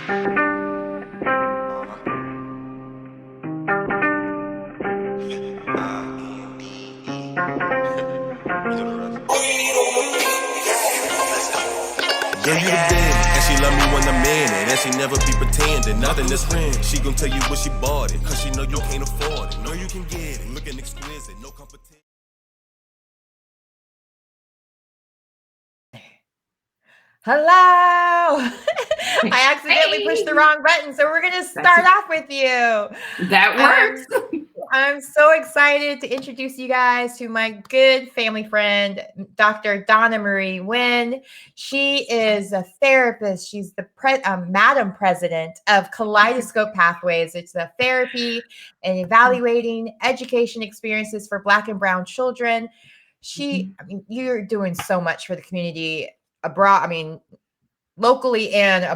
Give you the bed, and she love me when I'm in it, and she never be pretending, nothing that's rent. She gon' tell you what she bought it, cause she know you can't afford it. Know you can get it, looking exquisite, no competition. Hello. I accidentally pushed the wrong button, so we're gonna start off with you. That works. I'm so excited to introduce you guys to my good family friend, Dr. Donna-Marie Winn. She is a therapist. She's the Madam President of Kaleidoscope Pathways. It's a therapy and evaluating education experiences for Black and Brown children. I mean, you're doing so much for the community abroad. I mean, locally and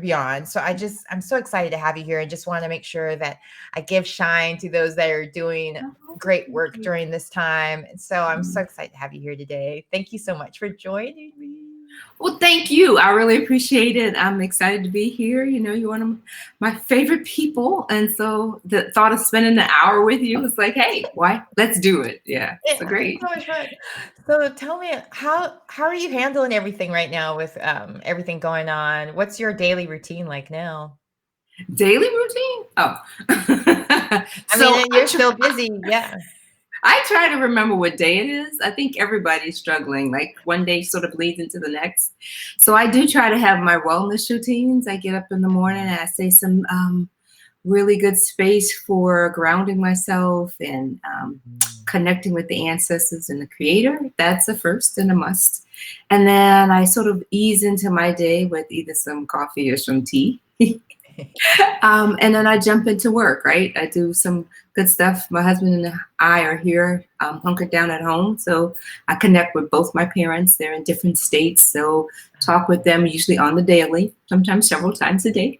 beyond. So I'm so excited to have you here and just want to make sure that I give shine to those that are doing great work during this time. And so I'm so excited to have you here today. Thank you so much for joining me. Well, thank you. I really appreciate it. I'm excited to be here. You know, you're one of my favorite people. And so the thought of spending an hour with you was like, hey, why? Let's do it. Yeah, it's great. So much fun. So tell me, how are you handling everything right now with everything going on? What's your daily routine like now? Daily routine? Oh. I mean, you're still busy. Yeah. I try to remember what day it is. I think everybody's struggling. Like one day sort of leads into the next. So I do try to have my wellness routines. I get up in the morning and I say some really good space for grounding myself and connecting with the ancestors and the creator. That's a first and a must. And then I sort of ease into my day with either some coffee or some tea. And then I jump into work, right? I do some good stuff. My husband and I are here hunkered down at home. So I connect with both my parents. They're in different states. So talk with them usually on the daily, sometimes several times a day.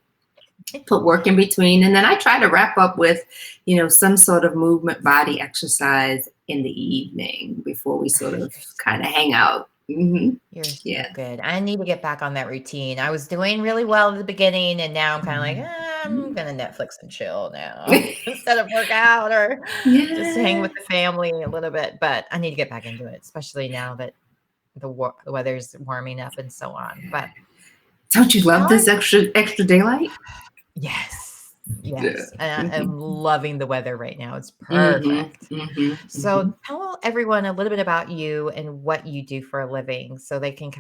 Put work in between. And then I try to wrap up with, you know, some sort of movement, body exercise in the evening before we sort of kind of hang out. Mm-hmm. You're so good. I need to get back on that routine. I was doing really well at the beginning, and now I'm kind of like, I'm gonna Netflix and chill now instead of work out or just hang with the family a little bit. But I need to get back into it, especially now that the weather's warming up and so on. But don't you love this extra daylight? Yes. I'm loving the weather right now. It's perfect. So tell everyone a little bit about you and what you do for a living so they can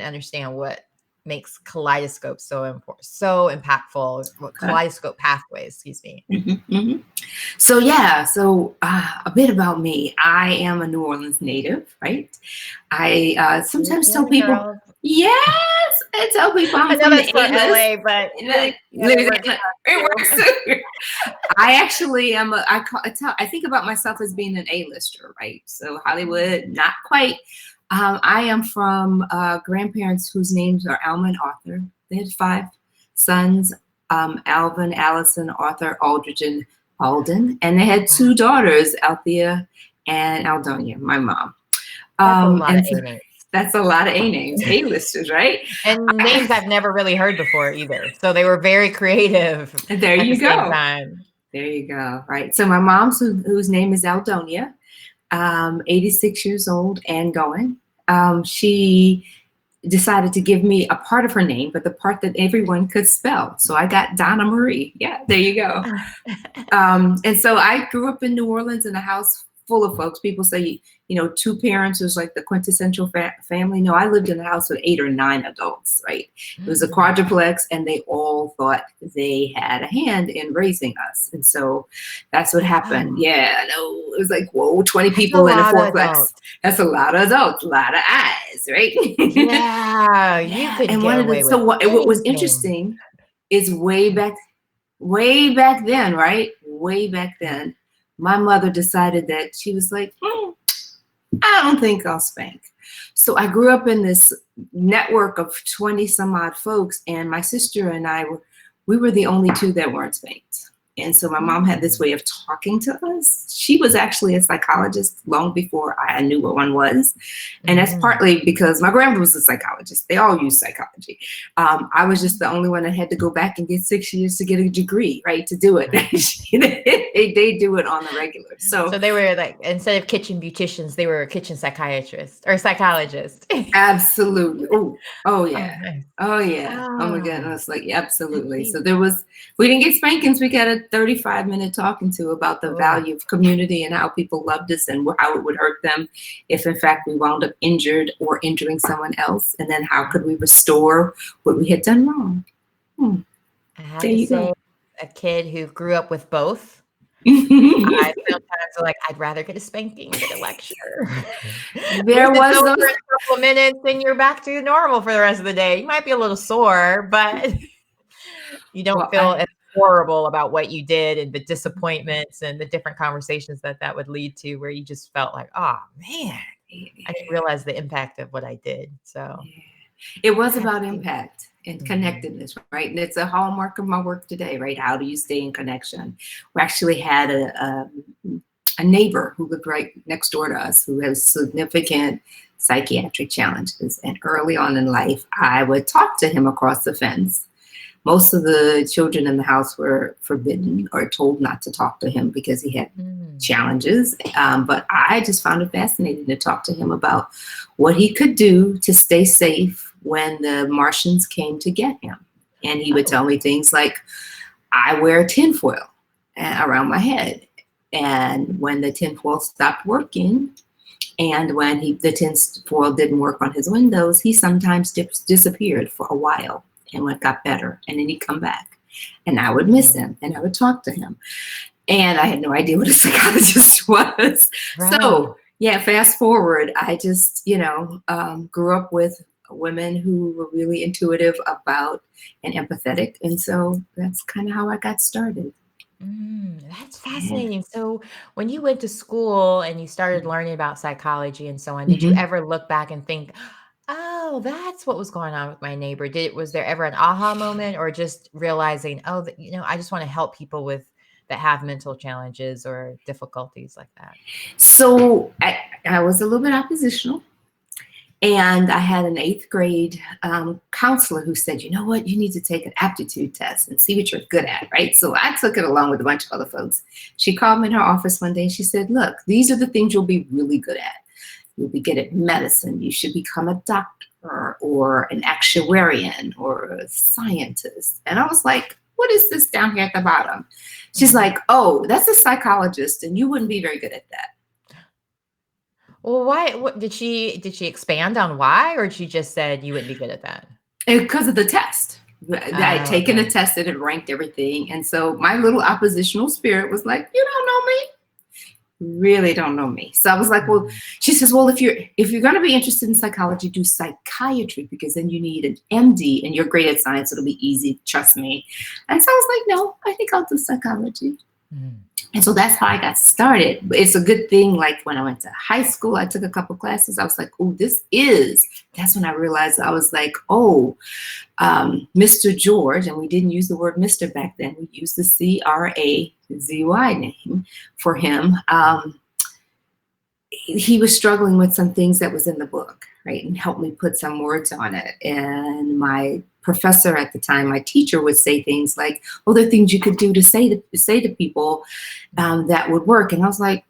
understand what makes Kaleidoscope so important, so impactful. Kaleidoscope Pathways, excuse me. So a bit about me. I am a New Orleans native, right? I sometimes tell people, girl. Yes, I tell people I'm from the LA, but I actually am. I think about myself as being an A-lister, right? So Hollywood, not quite. I am from grandparents whose names are Alma and Arthur. They had 5 sons, Alvin, Allison, Arthur, Aldridge, and Alden. And they had 2 daughters, Althea and Aldonia, my mom. That's a lot of A names, A-listers, right? And names I've never really heard before either. So they were very creative. There you go. There you go. Right. So my mom, whose name is Aldonia, 86 years old and going, she decided to give me a part of her name, but the part that everyone could spell. So I got Donna-Marie. Yeah, there you go. And so I grew up in New Orleans in a house full of folks. People say, 2 parents was like the quintessential family. No, I lived in a house with 8 or 9 adults, right? It was a quadruplex, and they all thought they had a hand in raising us. And so that's what happened. Yeah, no, it was like, whoa, 20 people in a 4-plex. That's a lot of adults, a lot of eyes, right? Yeah, you could get away with what was interesting is way back then, right? Way back then, my mother decided that she was like, I don't think I'll spank. So I grew up in this network of 20 some odd folks, and my sister and I we were the only 2 that weren't spanked. And so my mom had this way of talking to us. She was actually a psychologist long before I knew what one was. And that's partly because my grandmother was a psychologist. They all use psychology. I was just the only one that had to go back and get 6 years to get a degree, right, to do it. They do it on the regular. So they were like, instead of kitchen beauticians, they were kitchen psychiatrists or psychologists. Absolutely. Oh yeah. Nice. Oh yeah. Oh my goodness. Like, absolutely. So we didn't get spankings. We got a 35-minute talking to about the value of community and how people loved us and how it would hurt them if in fact we wound up injured or injuring someone else. And then how could we restore what we had done wrong? I have to say, a kid who grew up with both, I sometimes like, I'd rather get a spanking than a lecture. There was over a couple of minutes and you're back to normal for the rest of the day. You might be a little sore, but you don't feel as horrible about what you did and the disappointments and the different conversations that would lead to, where you just felt like, oh man, I didn't realize the impact of what I did. So it was about impact and connectedness, right? And it's a hallmark of my work today, right? How do you stay in connection? We actually had a neighbor who lived right next door to us who has significant psychiatric challenges. And early on in life, I would talk to him across the fence. Most of the children in the house were forbidden or told not to talk to him because he had challenges. But I just found it fascinating to talk to him about what he could do to stay safe when the Martians came to get him. And he would tell me things like, I wear tinfoil around my head. And when the tinfoil stopped working, and when the tinfoil didn't work on his windows, he sometimes disappeared for a while. And when it got better, and then he'd come back, and I would miss him, and I would talk to him, and I had no idea what a psychologist was. Right. So yeah, fast forward, I just grew up with women who were really intuitive about and empathetic, and so that's kind of how I got started. That's fascinating. So when you went to school and you started learning about psychology and so on, did you ever look back and think, oh, that's what was going on with my neighbor? Was there ever an aha moment, or just realizing, oh, I just want to help people that have mental challenges or difficulties like that? So I was a little bit oppositional, and I had an 8th grade counselor who said, you know what, you need to take an aptitude test and see what you're good at, right? So I took it along with a bunch of other folks. She called me in her office one day and she said, look, these are the things you'll be really good at. You'll be good at medicine. You should become a doctor or an actuarian or a scientist. And I was like, what is this down here at the bottom? She's like, oh, that's a psychologist, and you wouldn't be very good at that. Well, why? What did she expand on why, or she just said you wouldn't be good at that? Because of the test. I had taken a test that had ranked everything. And so my little oppositional spirit was like, you don't know me. Really don't know me. So I was like, well, she says, well, if you're going to be interested in psychology, do psychiatry, because then you need an MD and you're great at science. It'll be easy. Trust me. And so I was like, no, I think I'll do psychology. And so that's how I got started. It's a good thing. Like when I went to high school, I took a couple classes. I was like, oh, that's when I realized I was like, oh, Mr. George, and we didn't use the word Mr. back then. We used the C-R-A-Z-Y name for him. He was struggling with some things that was in the book, right? And helped me put some words on it. And my professor at the time, my teacher, would say things like, oh, there are things you could do to say to people that would work. And I was like,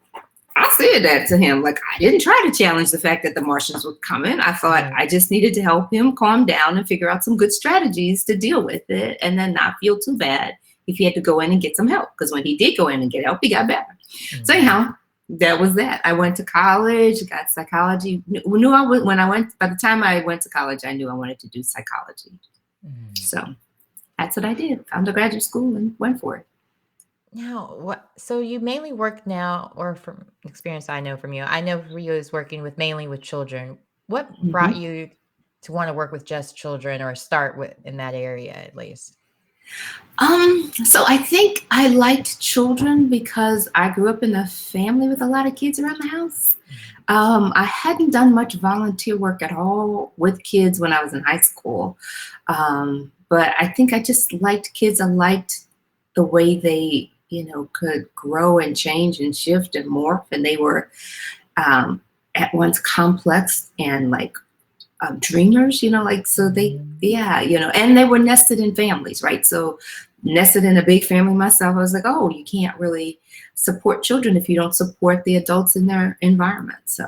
I said that to him. Like, I didn't try to challenge the fact that the Martians were coming. I thought I just needed to help him calm down and figure out some good strategies to deal with it, and then not feel too bad if he had to go in and get some help. Because when he did go in and get help, he got better. So anyhow, that was that. I went to college, got psychology. By the time I went to college, I knew I wanted to do psychology. So that's what I did. Found a graduate school and went for it. Now, so you mainly work now, or from experience I know from you, I know for you is working mainly with children. What brought you to want to work with just children, or start with in that area at least? So I think I liked children because I grew up in a family with a lot of kids around the house. I hadn't done much volunteer work at all with kids when I was in high school. But I think I just liked kids. I liked the way they could grow and change and shift and morph. And they were at once complex and like dreamers, so they, and they were nested in families, right? So nested in a big family myself, I was like, oh, you can't really support children if you don't support the adults in their environment. So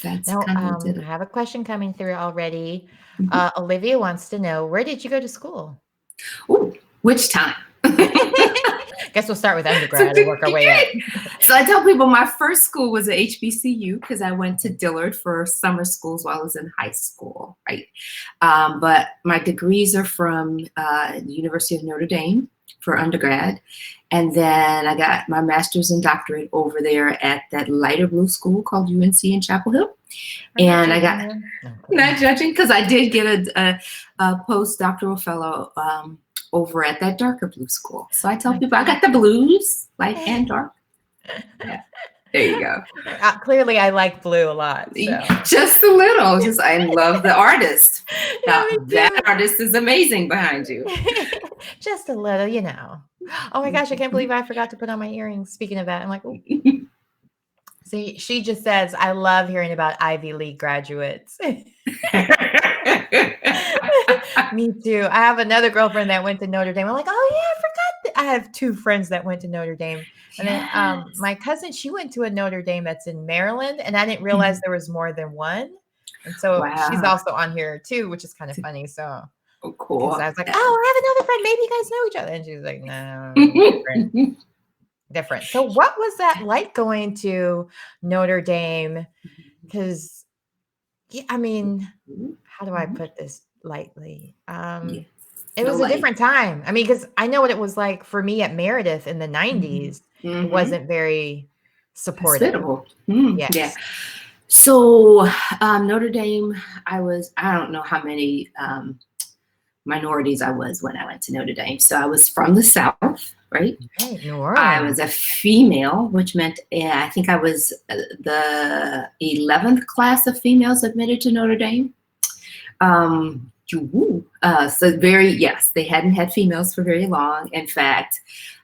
that's Now, kind of did I it. have a question coming through already. Mhm. Olivia wants to know, where did you go to school? Ooh, which time? Guess we'll start with So undergrad and work our way up. So I tell people my first school was at HBCU because I went to Dillard for summer schools while I was in high school, right? But my degrees are from the University of Notre Dame for undergrad. And then I got my master's and doctorate over there at that lighter blue school called UNC in Chapel Hill. And I got, not judging, because I did get a postdoctoral fellow over at that darker blue school. So I tell people I got the blues, light and dark. Yeah, there you go. Clearly, I like blue a lot. So. Just a little. I love the artist. Yeah, that artist is amazing behind you. Just a little, Oh my gosh, I can't believe I forgot to put on my earrings. Speaking of that, I'm like, ooh. See, she just says, I love hearing about Ivy League graduates. Me too. I have another girlfriend that went to Notre Dame. I'm like, oh yeah, I forgot. I have two friends that went to Notre Dame. And then my cousin, she went to a Notre Dame that's in Maryland, and I didn't realize there was more than one. And so she's also on here too, which is kind of funny. So cool. I was like, oh, I have another friend. Maybe you guys know each other. And she's like, no, different. So what was that like going to Notre Dame? Because, I mean, how do I put this lightly? It was a different time. I mean, because I know what it was like for me at Meredith in the 90s. It wasn't very supportive. Yes. Yeah. So Notre Dame, I don't know how many minorities I was when I went to Notre Dame. So I was from the South, right? New Orleans. I was a female, which meant I think I was the 11th class of females admitted to Notre Dame. So they hadn't had females for very long. In fact,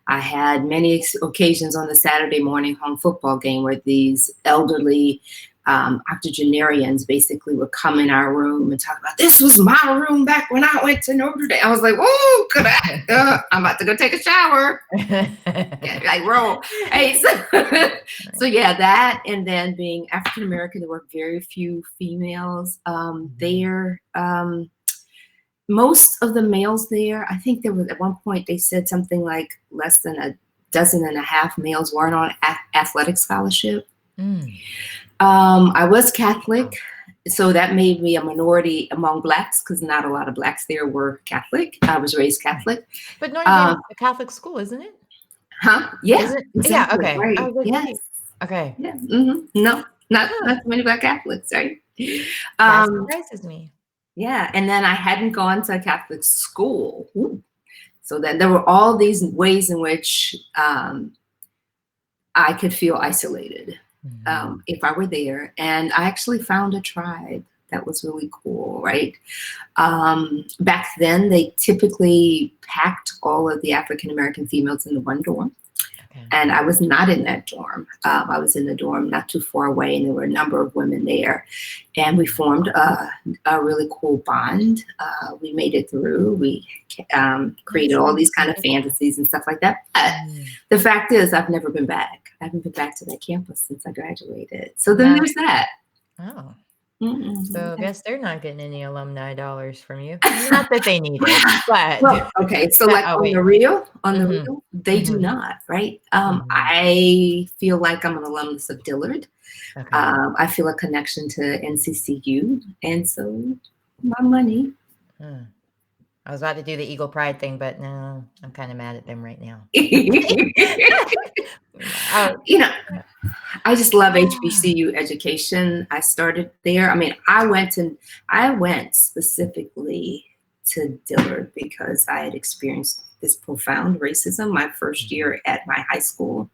I had many occasions on the Saturday morning home football game where these elderly octogenarians basically would come in our room and talk about, this was my room back when I went to Notre Dame. I was like, oh, I'm about to go take a shower. Like, roll. Hey, so yeah, that, and then being African-American, there were very few females there. Most of the males there, I think there was at one point they said something like less than a dozen and a half males weren't on athletic scholarship. I was Catholic, so that made me a minority among Blacks because not a lot of Blacks there were Catholic. I was raised Catholic. But Notre Dame is a Catholic school, isn't it? Huh? Yeah. Is it? Exactly, yeah. Okay. Right. Oh, yes. Okay. Yeah. No, not too many Black Catholics, right? That surprises me. Yeah, and then I hadn't gone to a Catholic school. So then there were all these ways in which I could feel isolated if I were there. And I actually found a tribe that was really cool, right? Back then, they typically packed all of the African-American females into one dorm. And I was not in that dorm. I was in the dorm not too far away, and there were a number of women there. And we formed a really cool bond. We made it through. We created all these kind of fantasies and stuff like that. The fact is, I've never been back. I haven't been back to that campus since I graduated. So then there's that. Oh. So I guess they're not getting any alumni dollars from you. Not that they need it, but okay. So like on the real, they do not, right? I feel like I'm an alumnus of Dillard. Okay. I feel a connection to NCCU, and so my money. I was about to do the Eagle Pride thing, but no, I'm kind of mad at them right now. I just love HBCU education. I started there. I mean, I went specifically to Dillard because I had experienced this profound racism my first year at my high school.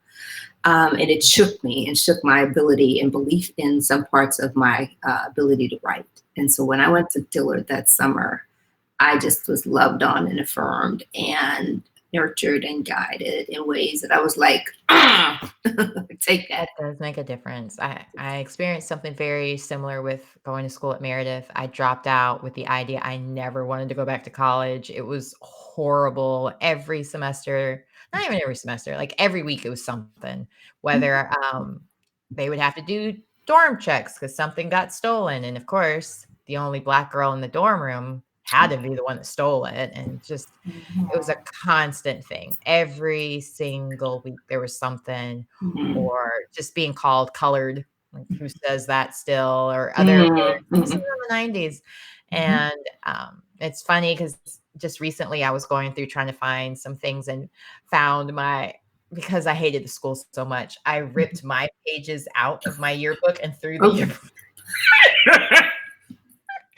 And it shook me and shook my ability and belief in some parts of my ability to write. And so when I went to Dillard that summer, I just was loved on and affirmed. And nurtured and guided in ways that I was like, take that. That does make a difference. I experienced something very similar with going to school at Meredith. I dropped out with the idea I never wanted to go back to college. It was horrible every semester, not even every semester, like every week it was something, whether they would have to do dorm checks because something got stolen. And of course, the only Black girl in the dorm room had to be the one that stole it. And just, it was a constant thing. Every single week there was something, or just being called colored. Like, who says that still? Or other words in the 90s. And it's funny because just recently I was going through trying to find some things and found because I hated the school so much, I ripped my pages out of my yearbook and threw the yearbook.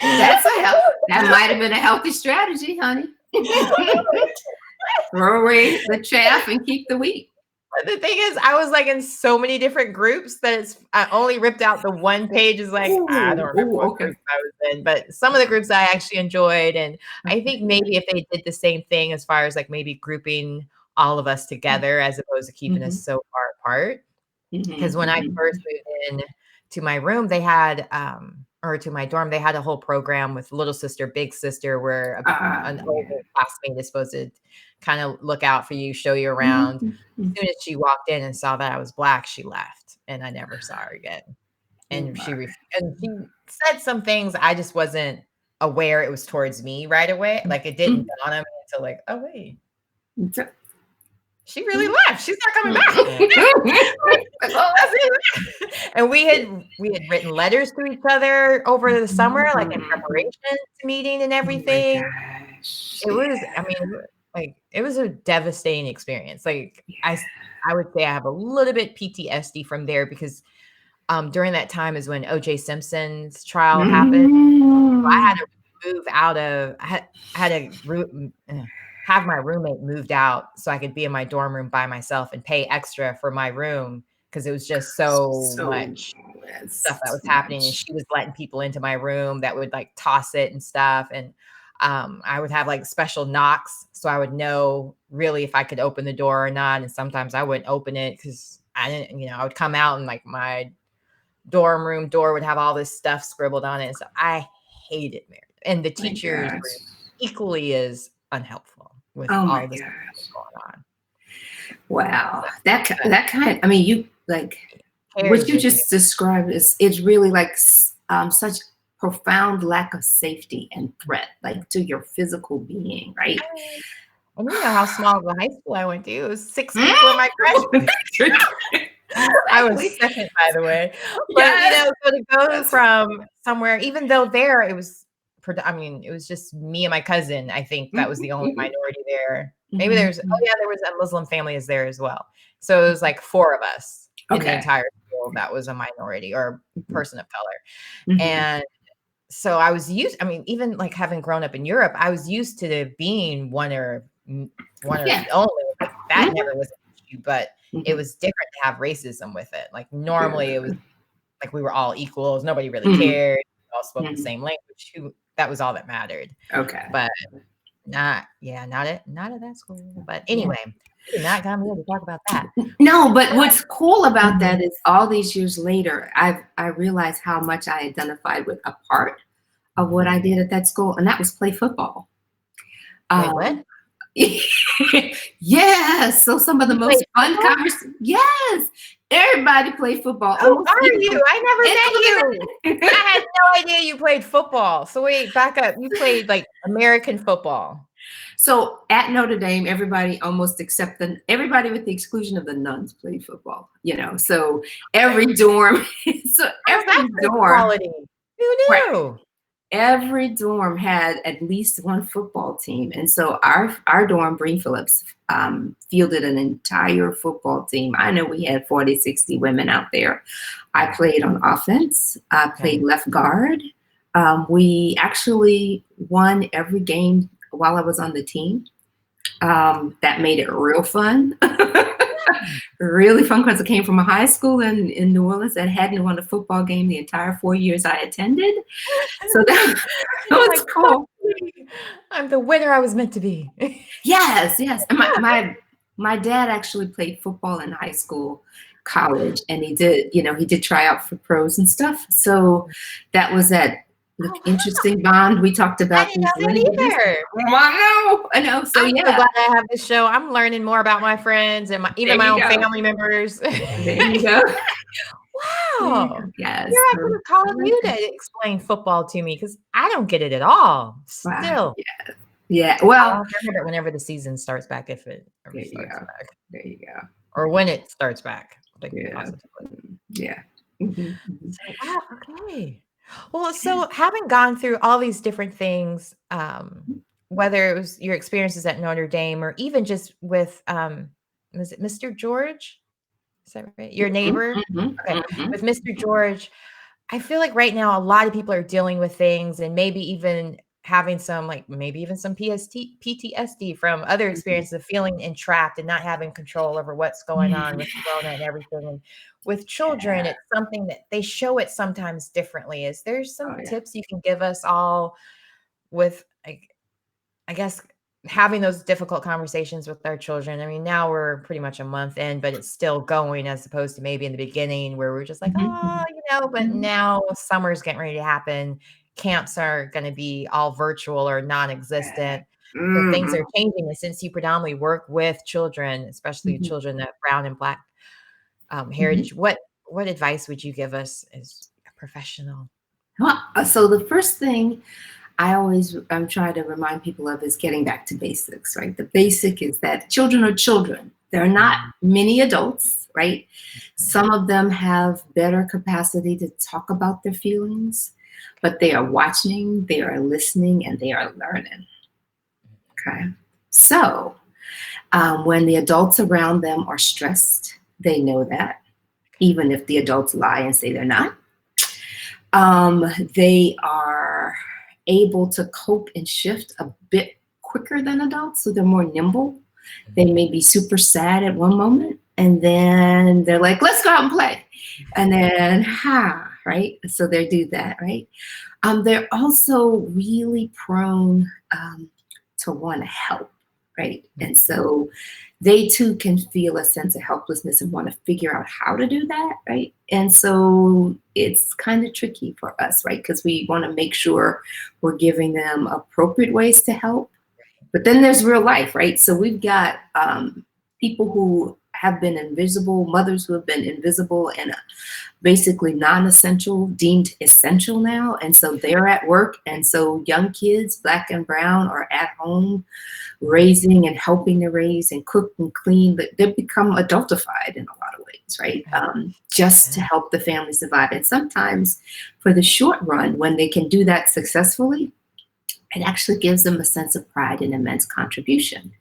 That might have been a healthy strategy, honey. Throw away the chaff and keep the wheat. But the thing is, I was like in so many different groups that I only ripped out the one page. Is like, I don't remember what group I was in, but some of the groups I actually enjoyed. And I think maybe if they did the same thing as far as like maybe grouping all of us together as opposed to keeping us so far apart. Because when I first moved in to my room, they had, or to my dorm, they had a whole program with little sister, big sister, where an older classmate is supposed to kind of look out for you, show you around. As soon as she walked in and saw that I was Black, she left, and I never saw her again. And she said some things I just wasn't aware it was towards me right away. Like it didn't dawn on me until like, oh wait, she really left. She's not coming back. And we had written letters to each other over the summer, like in preparation to meeting and everything. It was, I mean, like it was a devastating experience. Like I would say I have a little bit PTSD from there because during that time is when OJ Simpson's trial happened. So I had to move out of, I had to have my roommate moved out so I could be in my dorm room by myself and pay extra for my room because it was just so much stuff that was happening. And she was letting people into my room that would like toss it and stuff. And I would have like special knocks so I would know really if I could open the door or not. And sometimes I wouldn't open it because I didn't, I would come out and like my dorm room door would have all this stuff scribbled on it. And so I hated Meredith. And the teachers were equally as unhelpful with all this stuff going on. Wow. That kind, I mean, you like what you just described is really like such profound lack of safety and threat, like to your physical being, right? And you know how small of a high school I went to. It was 6 people in my graduate. I was second, by the way. But so to go from somewhere, even though there it was, it was just me and my cousin. I think that was the only minority there. Maybe there was a Muslim family is there as well. So it was like 4 of us in the entire school that was a minority or person of color. And so I was used, even like having grown up in Europe, I was used to being one or the only. Like, that never was an issue, but it was different to have racism with it. Like normally it was like we were all equals. Nobody really cared. We all spoke the same language. That was all that mattered. Okay. But not at that school. But anyway, you're not gonna be able to talk about that. No, but what's cool about that is all these years later, I realized how much I identified with a part of what I did at that school, and that was play football. Wait, what? Yes. So some of the most fun conversations. Yes. Everybody played football. Who are you? I never met you. I had no idea you played football. So wait, back up. You played like American football. So at Notre Dame, everybody almost everybody with the exclusion of the nuns played football, so every dorm, quality. Who knew? Right. Every dorm had at least one football team. And so our dorm, Breen Phillips, fielded an entire football team. I know we had 40, 60 women out there. I played on offense. I played left guard. We actually won every game while I was on the team. That made it real fun. Really fun because it came from a high school in New Orleans that hadn't won a football game the entire 4 years I attended. So that was cool. I'm the winner I was meant to be. Yes, yes. And my dad actually played football in high school, college, and he did try out for pros and stuff. So that was that interesting bond. We talked I about didn't know these that either. I know. So I'm so yeah, glad I have this show. I'm learning more about my friends and even my there own you go. family members. There you go. Wow. Yes. Here I could have called you to explain football to me because I don't get it at all. Wow. Still. Yeah. I'll Well, have to remember whenever the season starts back, if it ever there you starts go. back. There you go. Or when it starts back. Like, Yeah. positively. Yeah. Mhm, mhm. So, wow, okay. Well, so having gone through all these different things, whether it was your experiences at Notre Dame or even just with, was it Mr. George? Is that right? Your Mhm, neighbor? mhm, Okay. mhm. With Mr. George, I feel like right now a lot of people are dealing with things and maybe even having some, like maybe even some PTSD from other experiences of feeling entrapped and not having control over what's going on with Corona and everything. And with children, Yeah. it's something that they show it sometimes differently. Is there some Oh yeah. tips you can give us all with, like, I guess, having those difficult conversations with our children? I mean, now we're pretty much a month in, but it's still going, as opposed to maybe in the beginning where we're just like, Mhm, oh, but mhm. now summer's getting ready to happen. Camps are going to be all virtual or non-existent. So things Mhm. are changing. And since you predominantly work with children, especially Mhm. children of brown and black Mhm. heritage, what advice would you give us as a professional? Well, so the first thing I'm trying to remind people of is getting back to basics, right? The basic is that children are children. They're not mini adults, right? Some of them have better capacity to talk about their feelings, but they are watching, they are listening, and they are learning. Okay. So when the adults around them are stressed, they know that, even if the adults lie and say they're not. They are able to cope and shift a bit quicker than adults, so they're more nimble. They may be super sad at one moment, and then they're like, let's go out and play. And then, right? So they do that, right? They're also really prone to want to help, right? And so they too can feel a sense of helplessness and want to figure out how to do that, right? And so it's kind of tricky for us, right? Because we want to make sure we're giving them appropriate ways to help. But then there's real life, right? So we've got people who have been invisible, mothers who have been invisible and basically non-essential deemed essential now. And so they're at work. And so young kids, black and brown, are at home raising and helping to raise and cook and clean, but they've become adultified in a lot of ways, right? Just to help the family survive. And sometimes for the short run, when they can do that successfully, it actually gives them a sense of pride and immense contribution.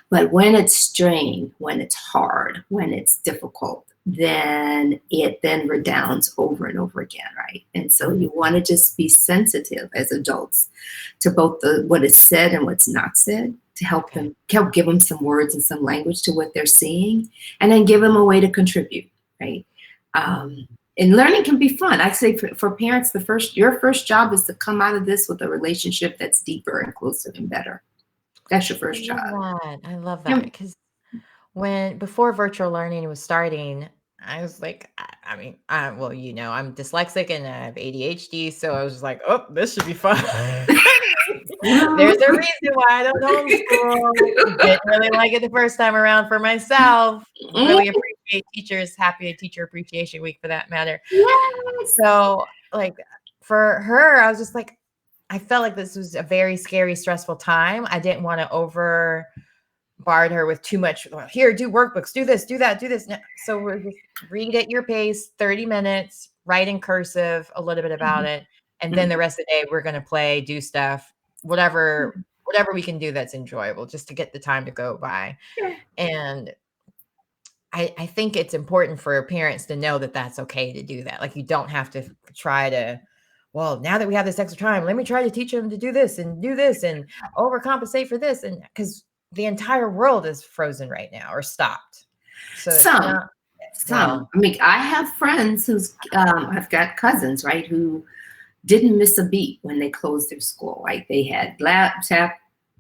But when it's strained, when it's hard, when it's difficult, then it then redounds over and over again, right? And so you want to just be sensitive as adults to both what is said and what's not said, to help give them some words and some language to what they're seeing, and then give them a way to contribute, right? And learning can be fun. I say for parents, your first job is to come out of this with a relationship that's deeper and closer and better. That's your first job. I love that because before virtual learning was starting, I was like, I mean, well, I'm dyslexic and I have ADHD, so I was like, oh, this should be fun. There's a reason why I don't homeschool. Didn't really like it the first time around for myself. Really appreciate teachers. Happy Teacher Appreciation Week for that matter. Yes. So, like, for her, I was just like, I felt like this was a very scary, stressful time. I didn't want to bombard her with too much. Here, do workbooks, do this, do that, do this. So we're just read at your pace, 30 minutes, write in cursive a little bit about it. And then the rest of the day, we're going to play, do stuff, whatever we can do that's enjoyable, just to get the time to go by. And I think it's important for parents to know that that's okay to do that. Like, you don't have to try to, well, now that we have this extra time, let me try to teach them to do this and overcompensate for this. And because the entire world is frozen right now or stopped. So some. I mean, I have friends I've got cousins, right, who didn't miss a beat when they closed their school. Like, they had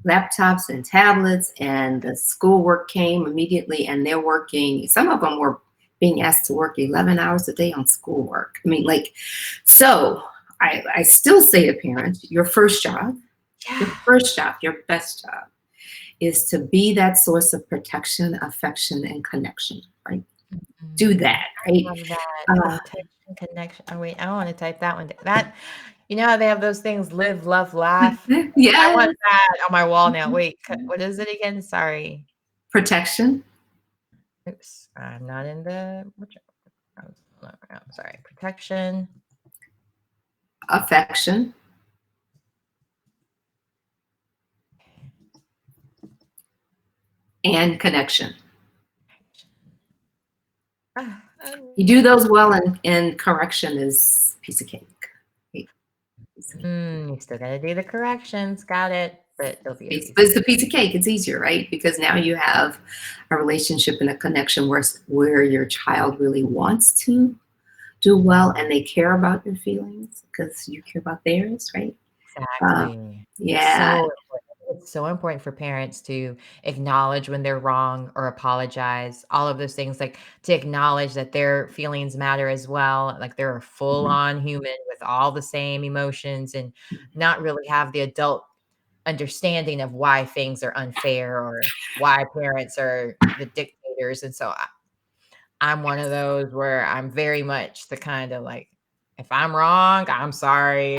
laptops and tablets, and the schoolwork came immediately, and they're working. Some of them were being asked to work 11 hours a day on schoolwork. I mean, like, so I still say to parents, your first job, your best job is to be that source of protection, affection, and connection, right? Do that, right? Love that. Protection, connection. Oh wait, I want to type that one down. That, you know how they have those things, live, love, laugh. I Yeah. want that on my wall now. Wait, what is it again? Sorry. Protection, Oops, I'm not in the. I'm sorry. Protection. affection, and connection. You do those well, and correction is piece of cake. You still gotta do the corrections. Got it. But it'll be It's the piece of cake. It's easier, right? Because now you have a relationship and a connection where your child really wants to do well, and they care about your feelings because you care about theirs, right? Exactly. Yeah. So it's so important for parents to acknowledge when they're wrong or apologize. All of those things, like to acknowledge that their feelings matter as well. Like they're a full-on human with all the same emotions, and not really have the adult understanding of why things are unfair or why parents are the dictators. And so I'm one of those where I'm very much the kind of like, if I'm wrong, I'm sorry.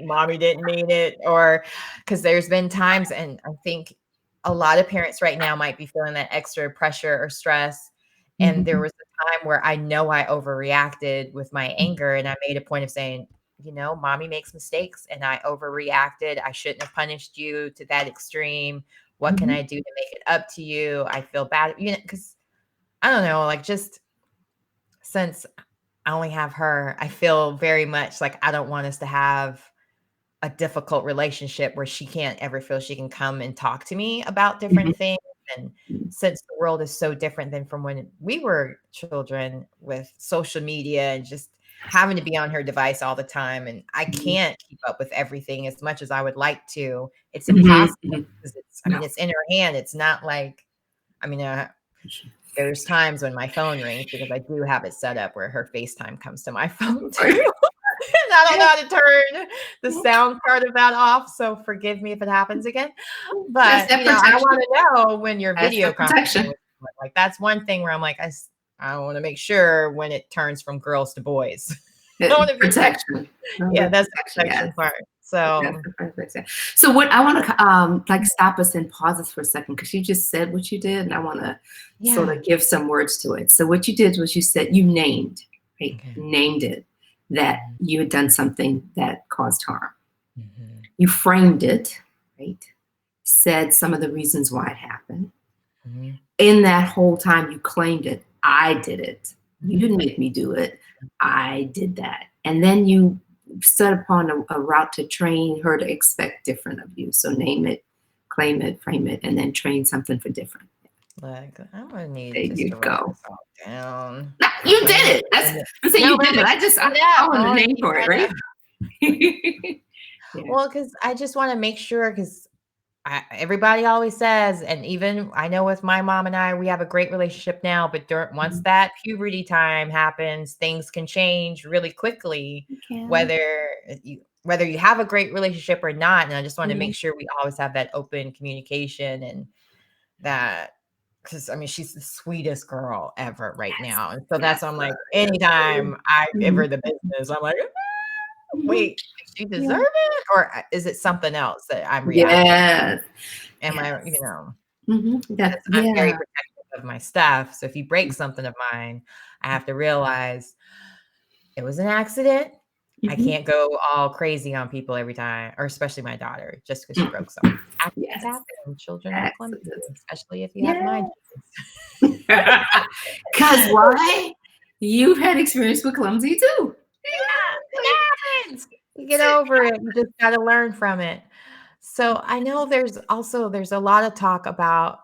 Mommy didn't mean it. Or because there's been times, and I think a lot of parents right now might be feeling that extra pressure or stress. And there was a time where I know I overreacted with my anger, and I made a point of saying, you know, mommy makes mistakes and I overreacted. I shouldn't have punished you to that extreme. What can I do to make it up to you? I feel bad, you know, because I don't know, like just since I only have her, I feel very much like I don't want us to have a difficult relationship where she can't ever feel she can come and talk to me about different things. And since the world is so different than from when we were children, with social media and just having to be on her device all the time, and I can't keep up with everything as much as I would like to. It's impossible because it's in her hand. It's not like, I mean, there's times when my phone rings because I do have it set up where her FaceTime comes to my phone too. And I don't know how to turn the sound part of that off, so forgive me if it happens again. But you know, I want to know when your video conversation, like that's one thing where I'm like, I want to make sure when it turns from girls to boys. I want to protection. Yeah, that's the protection part. So what I want to like stop us and pause us for a second, because you just said what you did, and I want to sort of give some words to it. So what you did was you said, you named, right? Named it, that you had done something that caused harm. You framed it, right? Said some of the reasons why it happened. In that whole time, you claimed it. I did it. You didn't make me do it. I did that. And then you set upon a route to train her to expect different of you. So name it, claim it, frame it, and then train something for different. Like, I'm gonna need there just you to go. write this all down. No, you did it. I'm saying you did it. I want a name for it, right? Well, because I just want to make sure, because everybody always says, and even I know with my mom and I, we have a great relationship now, but once that puberty time happens, things can change really quickly, whether you have a great relationship or not. And I just want to make sure we always have that open communication, and that, because I mean, she's the sweetest girl ever right now. And so that's, I'm like, anytime I give her the business, I'm like, wait, does she deserve it? Or is it something else that I'm reacting? Am I, you know, I'm very protective of my stuff. So if you break something of mine, I have to realize it was an accident. I can't go all crazy on people every time, or especially my daughter, just because she broke something. Accidents happen. Children are clumsy, especially if you have my genes. Because why? You've had experience with clumsy too. It happens. You get over it. You just got to learn from it. So I know there's a lot of talk about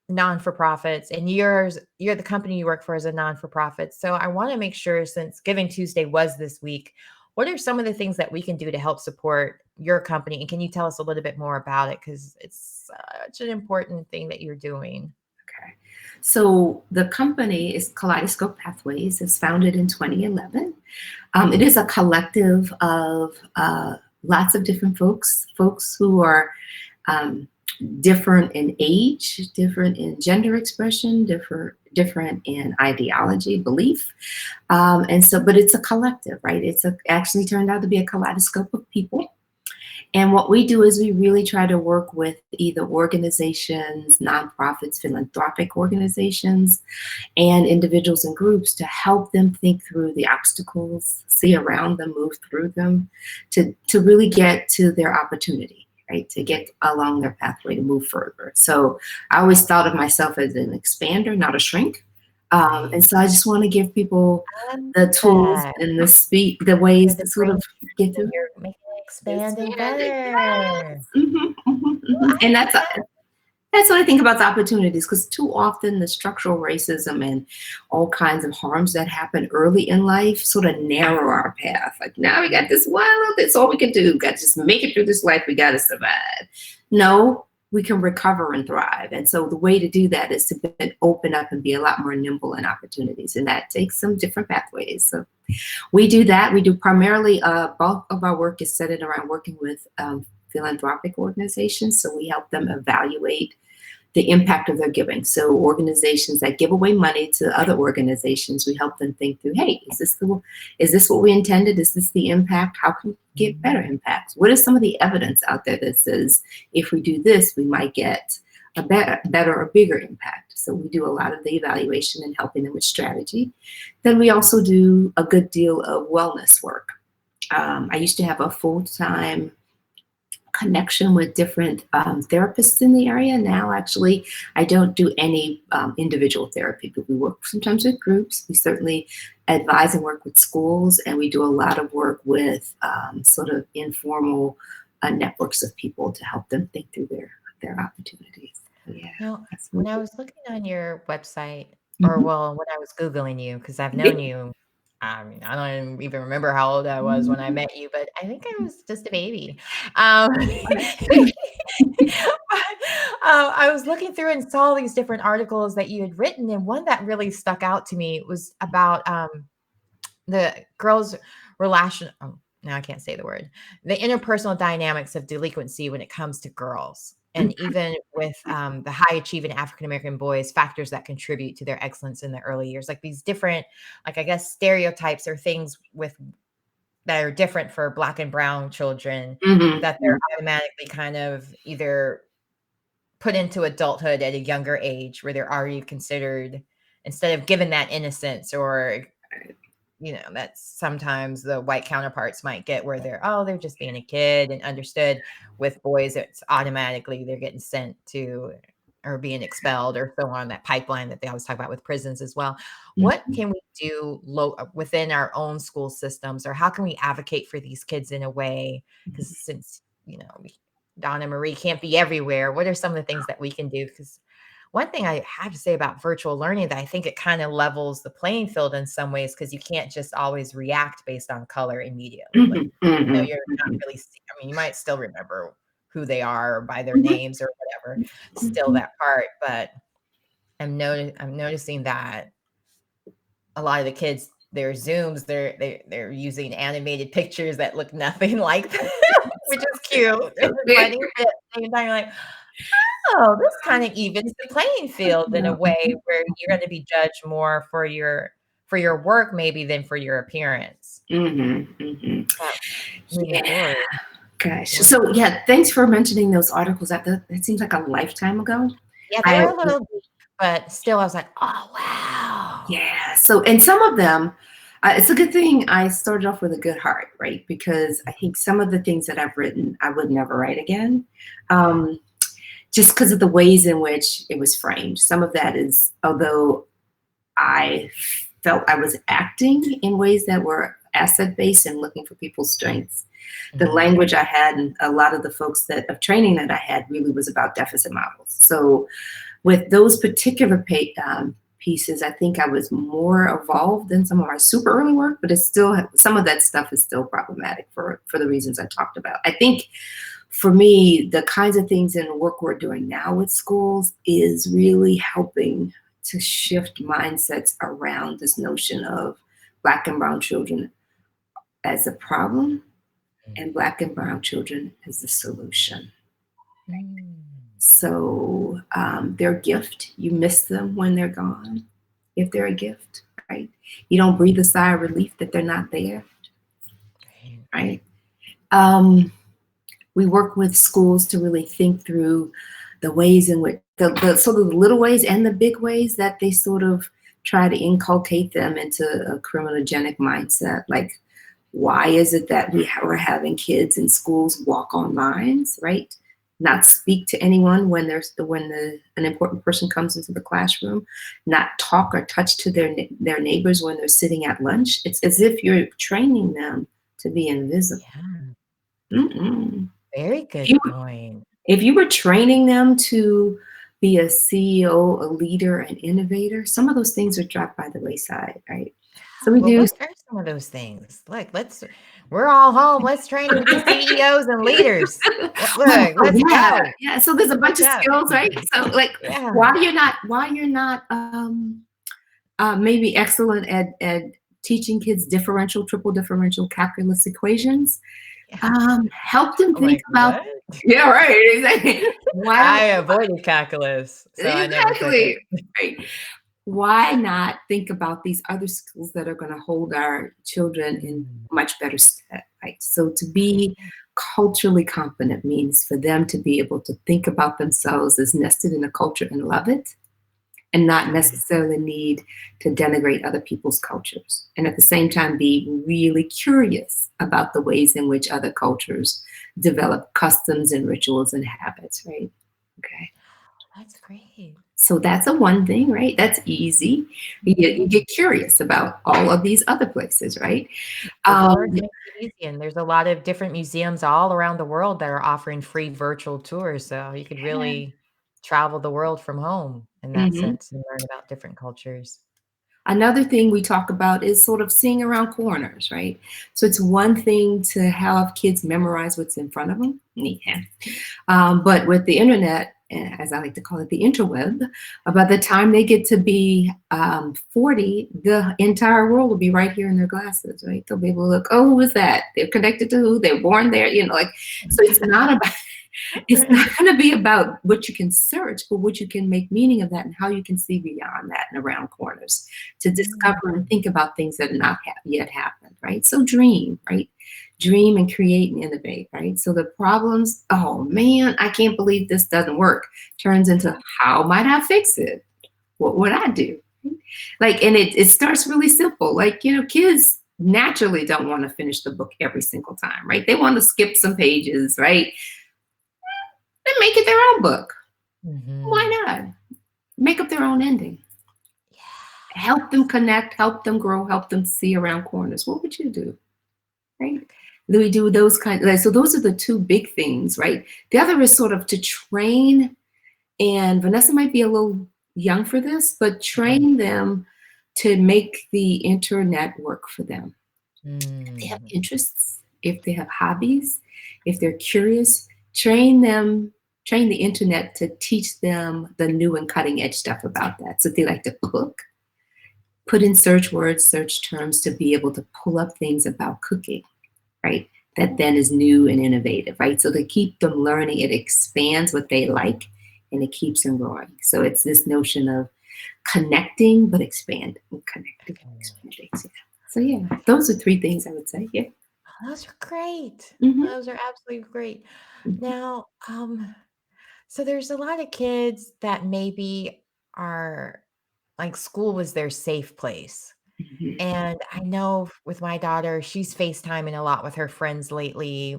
non-for-profits, and you're the company you work for is a non-for-profit. So I want to make sure, since Giving Tuesday was this week, what are some of the things that we can do to help support your company? And can you tell us a little bit more about it? Because it's such an important thing that you're doing. Okay. So the company is Kaleidoscope Pathways. It's founded in 2011. It is a collective of lots of different folks who are different in age, different in gender expression, different in ideology, belief. But it's a collective, right? Actually turned out to be a kaleidoscope of people. And what we do is we really try to work with either organizations, nonprofits, philanthropic organizations, and individuals and groups to help them think through the obstacles, see around them, move through them, to really get to their opportunity, right? To get along their pathway to move further. So I always thought of myself as an expander, not a shrink. And so I just want to give people the tools and the ways to sort of get through. You're making it expand and better. And that's what I think about the opportunities, because too often the structural racism and all kinds of harms that happen early in life sort of narrow our path. Like, now we got this one, that's all we can do. We got to just make it through this life. We got to survive. No, we can recover and thrive. And so the way to do that is to open up and be a lot more nimble in opportunities. And that takes some different pathways. So we do that. We do primarily, bulk of our work is centered around working with philanthropic organizations. So we help them evaluate the impact of their giving. So organizations that give away money to other organizations, we help them think through, hey, is this what we intended? Is this the impact? How can we get better impacts? What is some of the evidence out there that says, if we do this, we might get a better or bigger impact? So we do a lot of the evaluation and helping them with strategy. Then we also do a good deal of wellness work. I used to have a full-time connection with different therapists in the area. Now, actually, I don't do any individual therapy, but we work sometimes with groups. We certainly advise and work with schools, and we do a lot of work with sort of informal networks of people to help them think through their opportunities. So, yeah. Now, when I was looking on your website, or well, when I was Googling you, because I've known you, I mean, I don't even remember how old I was when I met you, but I think I was just a baby. I was looking through and saw these different articles that you had written, and one that really stuck out to me was about the girls' relation. Oh, now I can't say the word. The interpersonal dynamics of delinquency when it comes to girls. And even with the high achieving African-American boys, factors that contribute to their excellence in the early years, like these different, like I guess, stereotypes or things that are different for Black and brown children, that they're automatically kind of either put into adulthood at a younger age where they're already considered, instead of given that innocence, or that sometimes the white counterparts might get, where they're just being a kid, and understood. With boys, it's automatically they're getting sent to or being expelled or so on, that pipeline that they always talk about with prisons as well. What can we do within our own school systems, or how can we advocate for these kids in a way? Because since, Donna-Marie can't be everywhere, what are some of the things that we can do? Because one thing I have to say about virtual learning, that I think it kind of levels the playing field in some ways, because you can't just always react based on color immediately. Like, you're not really, you might still remember who they are by their names or whatever, still that part. But I'm noticing that a lot of the kids, their Zooms, they're using animated pictures that look nothing like that, which is cute. But at the same time, you're like, oh, this kind of evens the playing field in a way where you're going to be judged more for your work maybe than for your appearance. Yeah. Gosh. So thanks for mentioning those articles. That seems like a lifetime ago. Yeah, they were a little deep, but still I was like, oh wow. Yeah. So, and some of them, it's a good thing I started off with a good heart, right? Because I think some of the things that I've written, I would never write again. Just because of the ways in which it was framed. Some of that is, although I felt I was acting in ways that were asset-based and looking for people's strengths, the language I had and a lot of the folks of training that I had really was about deficit models. So with those particular pieces. I think I was more evolved than some of my super early work, but it's still, some of that stuff is still problematic for the reasons I talked about. I think for me, the kinds of things in work we're doing now with schools is really helping to shift mindsets around this notion of Black and brown children as a problem and Black and brown children as the solution. So they're a gift. You miss them when they're gone, if they're a gift, right? You don't breathe a sigh of relief that they're not there, right? We work with schools to really think through the ways in which, the sort of the little ways and the big ways that they sort of try to inculcate them into a criminogenic mindset. Like, why is it that we're having kids in schools walk on lines, right? Not speak to anyone when an important person comes into the classroom, not talk or touch to their neighbors when they're sitting at lunch. It's as if you're training them to be invisible. Very good point. If you were training them to be a CEO, a leader, an innovator, some of those things would drop by the wayside, right? So we do. What are some of those things? Look, we're all home. Let's train them to be CEOs and leaders. Look, let's go. Yeah. So there's a bunch of skills, right? So like, why you're not maybe excellent at teaching kids differential, triple differential calculus equations. Help them think about. What? Yeah, right. Exactly. I avoided calculus. So exactly. Right. Why not think about these other skills that are going to hold our children in much better stead, right? So to be culturally competent means for them to be able to think about themselves as nested in a culture and love it, and not necessarily need to denigrate other people's cultures. And at the same time, be really curious about the ways in which other cultures develop customs and rituals and habits, right? Okay. That's great. So that's a one thing, right? That's easy. You get curious about all of these other places, right? And there's a lot of different museums all around the world that are offering free virtual tours. So you could really travel the world from home in that sense and learn about different cultures. Another thing we talk about is sort of seeing around corners, right? So it's one thing to have kids memorize what's in front of them. But with the internet, as I like to call it, the interweb, by the time they get to be 40, the entire world will be right here in their glasses, right? They'll be able to look, oh, who is that? They're connected to who? They're born there, like, so it's not about, it's not going to be about what you can search, but what you can make meaning of that and how you can see beyond that and around corners to discover and think about things that have not yet happened, right? So dream, right? Dream and create and innovate, right? So the problems, oh man, I can't believe this doesn't work, turns into how might I fix it? What would I do? Like, and it starts really simple. Like, kids naturally don't want to finish the book every single time, right? They want to skip some pages, right? Then make it their own book. Why not? Make up their own ending. Help them connect, help them grow, help them see around corners. What would you do? Right? We do those so those are the two big things, right? The other is sort of to train, and Vanessa might be a little young for this, but train them to make the internet work for them. If they have interests, if they have hobbies, if they're curious, train the internet to teach them the new and cutting edge stuff about that. So if they like to cook, put in search words, search terms to be able to pull up things about cooking, right? That then is new and innovative, right? So to keep them learning, it expands what they like and it keeps them growing. So it's this notion of connecting, but expanding, connecting, expanding. So yeah, those are three things I would say. Yeah. Those are great. Those are absolutely great. Now, so there's a lot of kids that maybe are like school was their safe place. And I know with my daughter, she's FaceTiming a lot with her friends lately,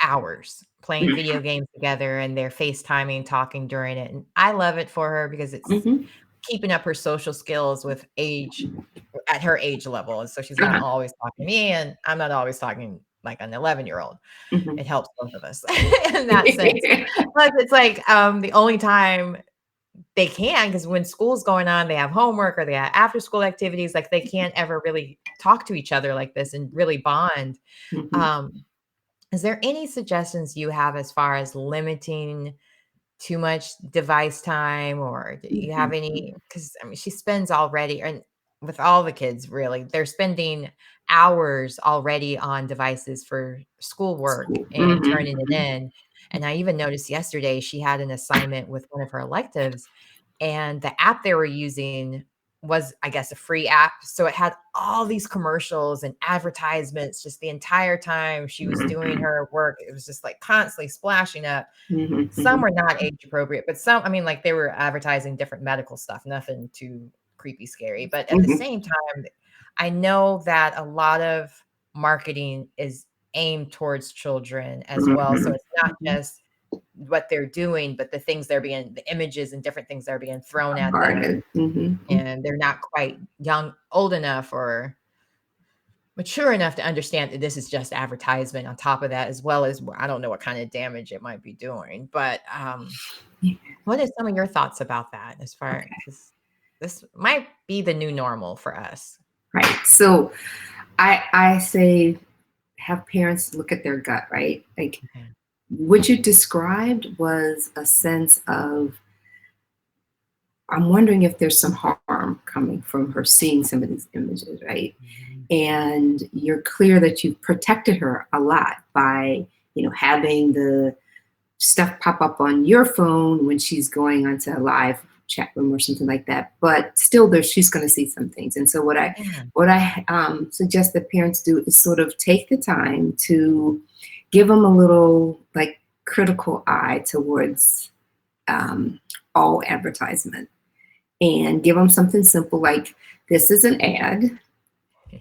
hours playing video games together, and they're FaceTiming, talking during it. And I love it for her because it's keeping up her social skills with age at her age level. And so she's not always talking to me, and I'm not always talking like an 11-year-old. It helps both of us in that sense. Plus, it's like the only time they can, because when school's going on, they have homework or they have after school activities. Like they can't ever really talk to each other like this and really bond. Is there any suggestions you have as far as limiting too much device time, or do you have any? Because I mean, she spends already, and with all the kids, really, they're spending hours already on devices for schoolwork and turning it in. And I even noticed yesterday she had an assignment with one of her electives, and the app they were using was, I guess, a free app. So it had all these commercials and advertisements just the entire time she was doing her work. It was just like constantly splashing up. Some were not age appropriate, but some, I mean, like they were advertising different medical stuff, nothing too creepy, scary. But at the same time, I know that a lot of marketing is aimed towards children as well. So it's not just what they're doing, but the things they're being, the images and different things that are being thrown at them. And they're not quite old enough or mature enough to understand that this is just advertisement on top of that, as well as I don't know what kind of damage it might be doing. But what are some of your thoughts about that as far as this might be the new normal for us? Right. So I say have parents look at their gut, right? Like what you described was a sense of, I'm wondering if there's some harm coming from her seeing some of these images, right? And you're clear that you've protected her a lot by, having the stuff pop up on your phone when she's going onto a live chat room or something like that. But still, she's going to see some things. And so what I suggest that parents do is sort of take the time to give them a little like critical eye towards all advertisement, and give them something simple like, this is an ad.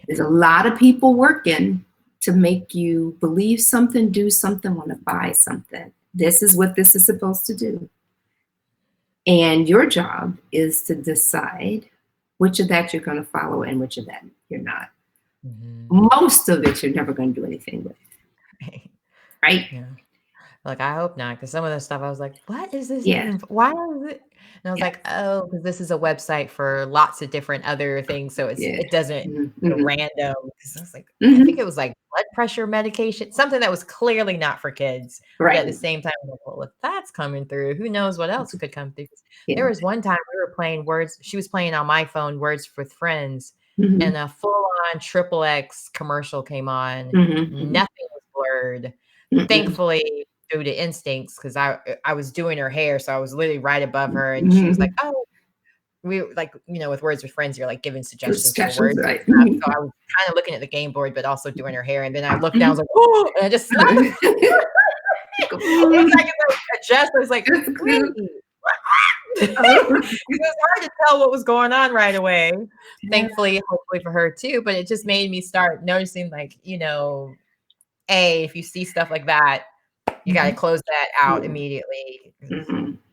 There's a lot of people working to make you believe something, do something, want to buy something. This is what this is supposed to do. And your job is to decide which of that you're going to follow and which of that you're not. Most of it you're never going to do anything with. Right? Yeah. Like, I hope not, because some of the stuff I was like, what is this? Why is it? And I was like, oh, because this is a website for lots of different other things. So it doesn't random. Because I was like, I think it was like blood pressure medication, something that was clearly not for kids. Right. But at the same time, I'm like, well, if that's coming through, who knows what else could come through? There was one time we were playing Words. She was playing on my phone, Words with Friends, and a full-on XXX commercial came on. Nothing was blurred. Thankfully, due to instincts, because I was doing her hair, so I was literally right above her, and she was like, oh, we like, with Words with Friends, you're like giving suggestions for words. Right. So I was kind of looking at the game board, but also doing her hair, and then I looked down, I was like, oh, and I just slapped it was like adjust. I was like, it was hard to tell what was going on right away. Thankfully, hopefully for her too, but it just made me start noticing, like, if you see stuff like that, you got to close that out immediately.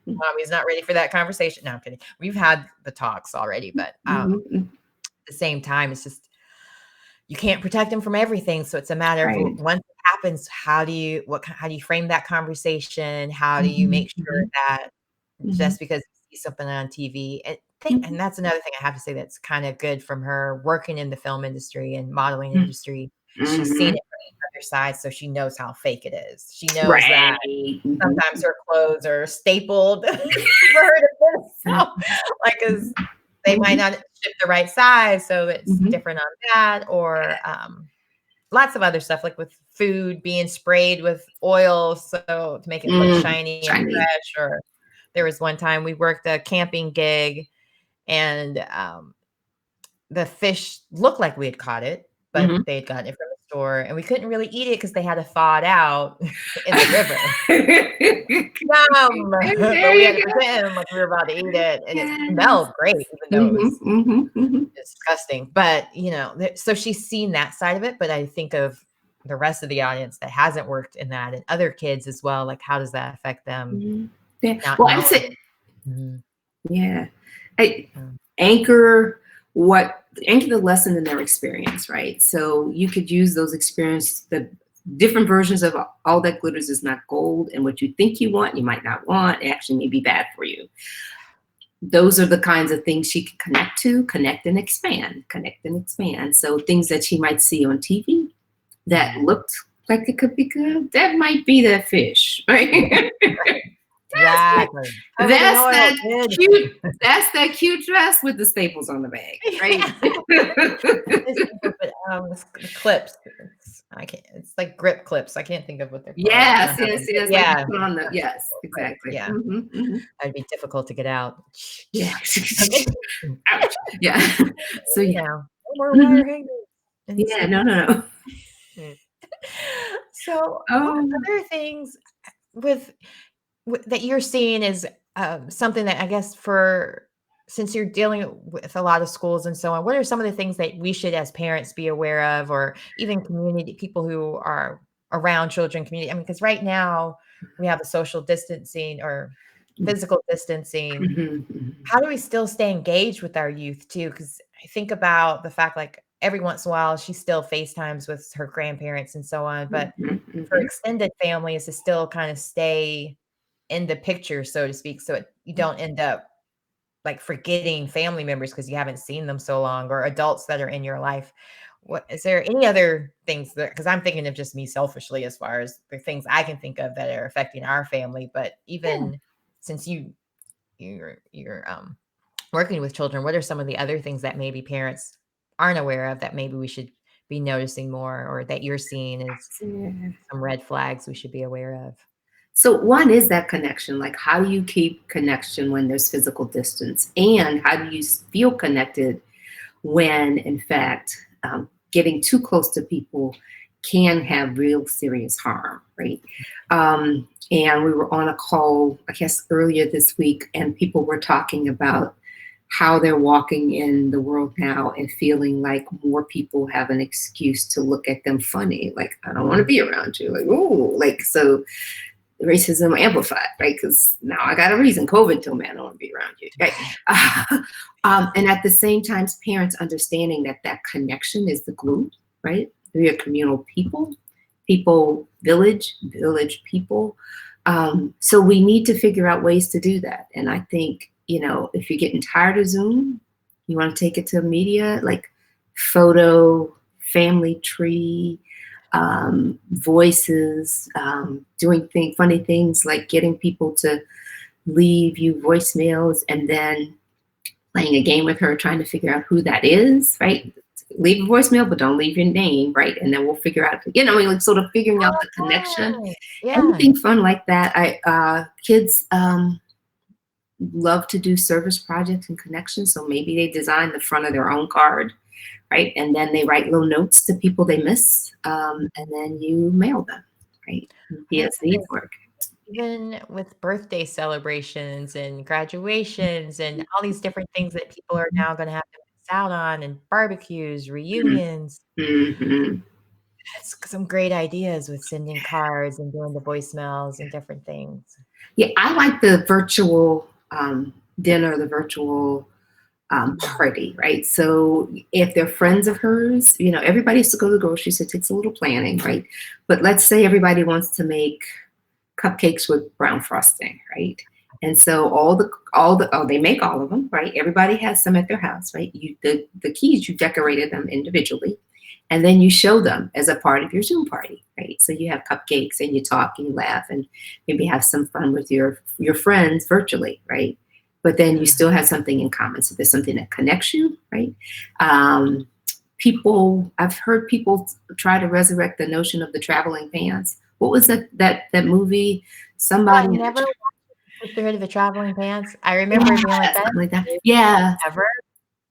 Mommy's not ready for that conversation. No, I'm kidding. We've had the talks already, but at the same time, it's just, you can't protect them from everything. So it's a matter of, once it happens, how do you frame that conversation? How do you make sure that just because you see something on TV, and that's another thing I have to say that's kind of good from her working in the film industry and modeling industry. She's seen it from the other side, so she knows how fake it is. She knows that sometimes her clothes are stapled for her to fit herself, like, because they might not ship the right size, so it's different on that, or lots of other stuff, like with food being sprayed with oil so to make it look shiny and fresh. Or there was one time we worked a camping gig, and the fish looked like we had caught it, but they had gotten it from the store, and we couldn't really eat it because they had to thaw it out in the river. But we had to pretend like we were about to eat it, and it smelled great, even though it was disgusting. But so she's seen that side of it. But I think of the rest of the audience that hasn't worked in that, and other kids as well. Like, how does that affect them? I'd say, anchor the lesson in their experience, right? So you could use those experiences, the different versions of All That Glitters Is Not Gold, and what you think you want, you might not want, it actually may be bad for you. those are the kinds of things she can connect and expand, So things that she might see on TV that looked like it could be good, that might be that fish, right? Exactly. That's that cute dress with the staples on the bag, right? Clips. I can't. It's like grip clips. I can't think of what they're called. Yes. Yeah. Like yes, exactly. Yeah. Mm-hmm. That'd be difficult to get out. Yeah. Ouch. Yeah. So yeah. No more wire hangers. Yeah. No. So what other things with that you're seeing is something that I guess since you're dealing with a lot of schools and so on, what are some of the things that we should as parents be aware of, or even community people who are around children community? I mean, because right now we have a social distancing or physical distancing. Mm-hmm. How do we still stay engaged with our youth too? Because I think about the fact, like every once in a while, she still FaceTimes with her grandparents and so on, but for extended families to still kind of stay in the picture, so to speak, so you don't end up like forgetting family members because you haven't seen them so long, or adults that are in your life. What is there any other things that, because I'm thinking of just me selfishly as far as the things I can think of that are affecting our family, but even since you're working with children, what are some of the other things that maybe parents aren't aware of that maybe we should be noticing more, or that you're seeing as some red flags we should be aware of? So one is that connection. Like, how do you keep connection when there's physical distance? And how do you feel connected when, in fact, getting too close to people can have real serious harm, right? And we were on a call, I guess, earlier this week, and people were talking about how they're walking in the world now and feeling like more people have an excuse to look at them funny. Like, I don't want to be around you. Like, oh, like, so racism amplified, right? Because now I got a reason. COVID told me I don't want to be around you, right? And at the same time, parents understanding that connection is the glue, right? We are communal people, village people. So we need to figure out ways to do that. And I think, if you're getting tired of Zoom, you want to take it to media, like photo, family tree, voices, doing funny things like getting people to leave you voicemails and then playing a game with her, trying to figure out who that is, right? Leave a voicemail, but don't leave your name, right? And then we'll figure out, like sort of figuring out the connection. Yeah. Anything fun like that. Kids love to do service projects and connections. So maybe they design the front of their own card, right? And then they write little notes to people they miss, and then you mail them, right? Yes, needs work. Even with birthday celebrations and graduations and all these different things that people are now going to have to miss out on, and barbecues, reunions. Mm-hmm. That's some great ideas with sending cards and doing the voicemails and different things. Yeah, I like the virtual dinner, the virtual party, right? So if they're friends of hers, everybody has to go to the grocery, so it takes a little planning, right? But let's say everybody wants to make cupcakes with brown frosting, right? And so they make all of them, right? Everybody has some at their house, right? The keys, you decorated them individually, and then you show them as a part of your Zoom party, right? So you have cupcakes and you talk and you laugh and maybe have some fun with your friends virtually, right? But then you still have something in common. So there's something that connects you, right? I've heard people try to resurrect the notion of the traveling pants. What was that movie? Somebody. I never watched Sisterhood of the Traveling Pants. I remember being like that. Like that. Yeah. Ever,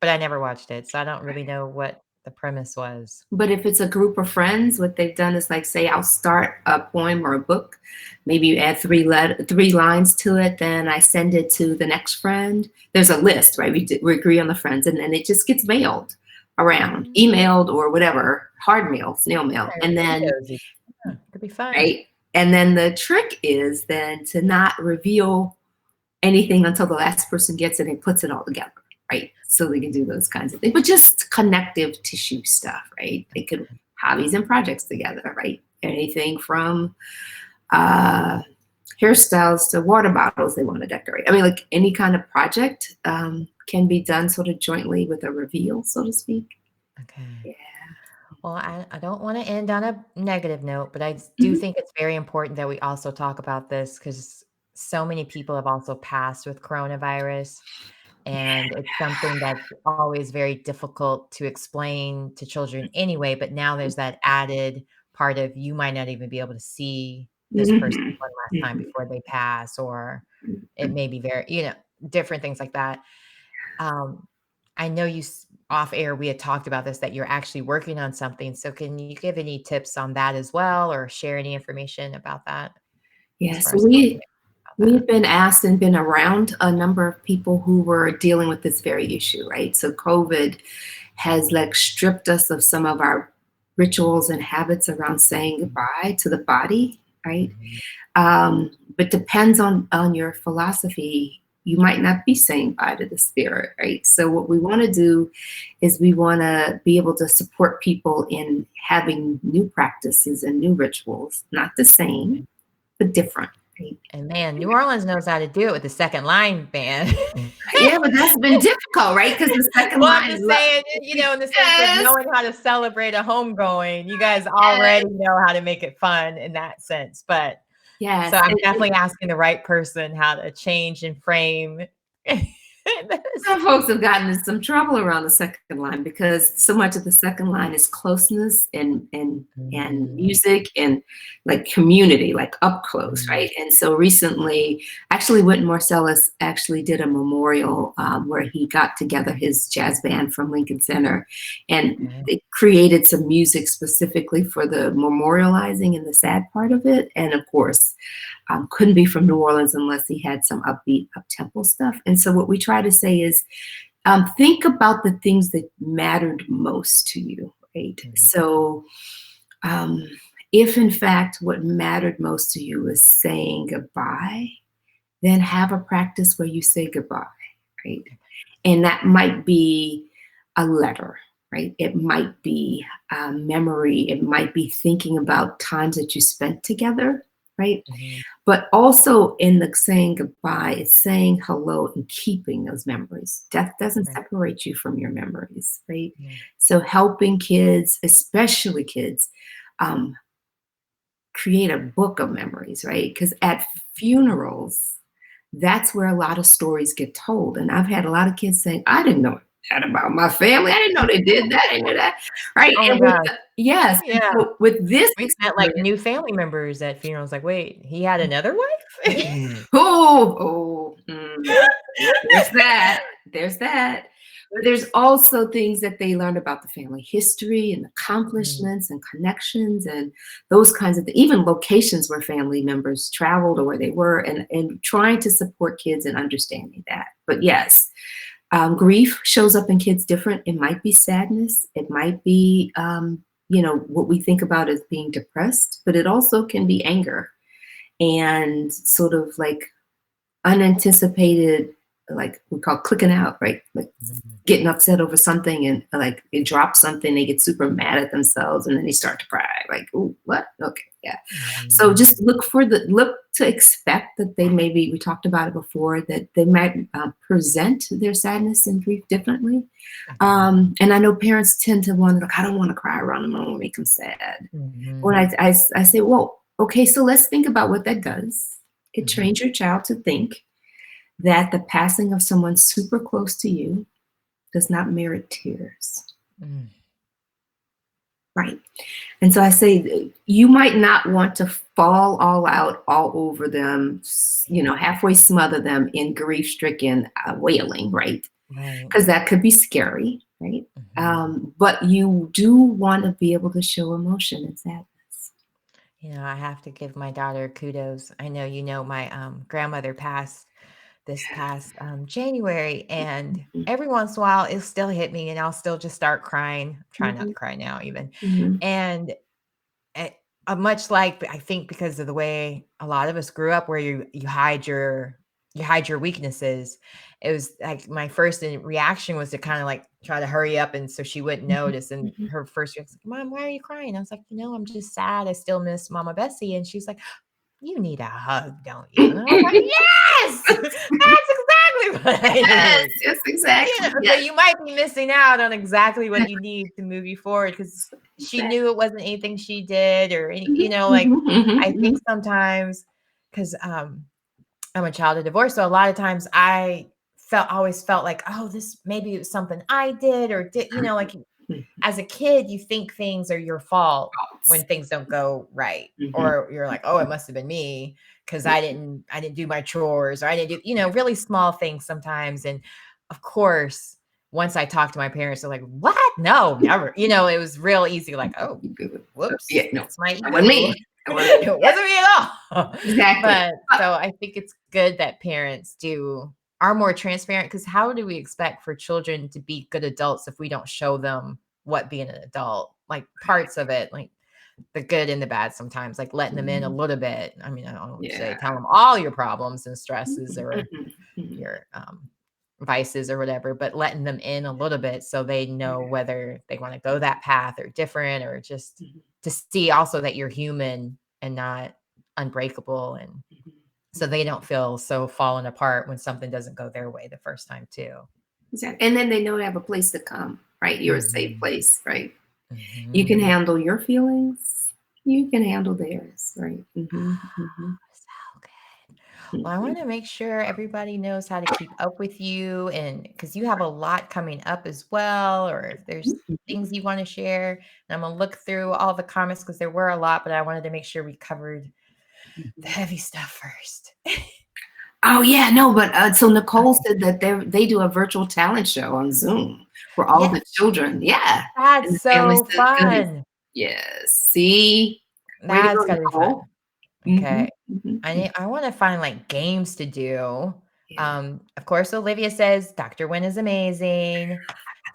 but I never watched it, so I don't really know what the premise was. But if it's a group of friends, what they've done is like, say, I'll start a poem or a book. Maybe you add three lines to it. Then I send it to the next friend. There's a list, right? We agree on the friends, and then it just gets mailed around, emailed or whatever, hard mail, snail mail, and then could be fun, right? And then the trick is then to not reveal anything until the last person gets it and puts it all together, right? So they can do those kinds of things, but just connective tissue stuff, right? They could hobbies and projects together, right? Anything from hairstyles to water bottles they want to decorate. I mean, like any kind of project can be done sort of jointly with a reveal, so to speak. Okay. Yeah. Well, I don't want to end on a negative note, but I do think it's very important that we also talk about this because so many people have also passed with coronavirus. And it's something that's always very difficult to explain to children anyway. But now there's that added part of you might not even be able to see this person one last time before they pass, or it may be very, different things like that. I know off air, we had talked about this, that you're actually working on something. So can you give any tips on that as well, or share any information about that? Yes, we've been asked and been around a number of people who were dealing with this very issue, right? So COVID has like stripped us of some of our rituals and habits around saying goodbye to the body, right? But depends on your philosophy. You might not be saying bye to the spirit, right? So what we want to do is we want to be able to support people in having new practices and new rituals, not the same, but different. Right? And man, New Orleans knows how to do it with the second line band. Yeah, but that's been difficult, right? Because the second line. I'm just saying, in the sense of knowing how to celebrate a homegoing, you guys already know how to make it fun in that sense. But yes, so I'm definitely asking the right person how to change and frame. Some folks have gotten in some trouble around the second line because so much of the second line is closeness and music and like community, like up close, right? And so recently, actually, Wynton Marsalis actually did a memorial where he got together his jazz band from Lincoln Center, and they created some music specifically for the memorializing and the sad part of it. And of course, couldn't be from New Orleans unless he had some upbeat, up-tempo stuff. And so what we try to say is, think about the things that mattered most to you, right? So if in fact what mattered most to you is saying goodbye, then have a practice where you say goodbye, right? And that might be a letter, right? It might be a memory. It might be thinking about times that you spent together, right? But also in the saying goodbye, it's saying hello and keeping those memories. Death doesn't separate you from your memories, right? So helping kids, especially kids, create a book of memories, right? Because at funerals, that's where a lot of stories get told. And I've had a lot of kids saying, I didn't know that about my family. I didn't know they did that. I didn't know that. Right. Oh and my God. Yes. Yeah. So with this, we met like new family members at funerals. Like, wait, he had another wife? There's that. There's that. But there's also things that they learned about the family history and accomplishments and connections and those kinds of things, even locations where family members traveled or where they were, and trying to support kids in understanding that. But yes, grief shows up in kids different. It might be sadness. It might be, what we think about as being depressed, but it also can be anger and sort of like unanticipated, like we call clicking out, right? Like getting upset over something and like they drop something, they get super mad at themselves and then they start to cry. Like, oh, what? Okay, yeah. So just look to expect that they maybe, we talked about it before, that they might present their sadness and grief differently. And I know parents tend to want to, like, I don't want to cry around them, I don't want to make them sad. When I say, well, okay, so let's think about what that does. It trains your child to think that the passing of someone super close to you does not merit tears. Right. And so I say, you might not want to fall all out all over them, halfway smother them in grief-stricken wailing, right? Because that could be scary, right? But you do want to be able to show emotion and sadness. I have to give my daughter kudos. I know, my grandmother passed this past January, and every once in a while it'll still hit me and I'll still just start crying. I'm trying not to cry now even. And much like, I think because of the way a lot of us grew up, where you hide your weaknesses, it was like my first reaction was to kind of like try to hurry up and so she wouldn't notice. And her first reaction was, Mom, why are you crying? I was like, I'm just sad. I still miss Mama Bessie. And she's like, you need a hug, don't you? And I was like, yes, that's exactly what I need. Yes, exactly. You know, so Yes. you might be missing out on exactly what you need to move you forward because she knew it wasn't anything she did or any, you know, like I think sometimes because I'm a child of divorce, so a lot of times I always felt like, oh, this maybe it was something I did or did, you know, like as a kid, you think things are your fault when things don't go right, or you're like, oh, it must have been me because I didn't do my chores or I didn't do, you know, really small things sometimes. And of course, once I talked to my parents, they're like, what? No, never. You know, it was real easy. Like, oh, whoops, Yeah, no, it's my that wasn't me. it wasn't me at all. Exactly. But so I think it's good that parents are more transparent because how do we expect for children to be good adults if we don't show them what being an adult, like parts of it, like the good and the bad sometimes, like letting them in a little bit. I mean, I don't say tell them all your problems and stresses or your vices or whatever, but letting them in a little bit so they know whether they want to go that path or different or just to see also that you're human and not unbreakable and so they don't feel so fallen apart when something doesn't go their way the first time too. Exactly. And then they know they have a place to come, right? You're a safe place, right? Mm-hmm. You can handle your feelings. You can handle theirs, right? So good. Well, I want to make sure everybody knows how to keep up with you and because you have a lot coming up as well, or if there's things you want to share. And I'm going to look through all the comments because there were a lot, but I wanted to make sure we covered the heavy stuff first. Oh yeah, no, but so Nicole said that they do a virtual talent show on Zoom for all the children. Yeah. And That's the family so said it's gonna be, fun. yes. See? Way to go, That's gotta be fun. Nicole. Okay. I want to find like games to do. Of course, Olivia says Dr. Wynn is amazing.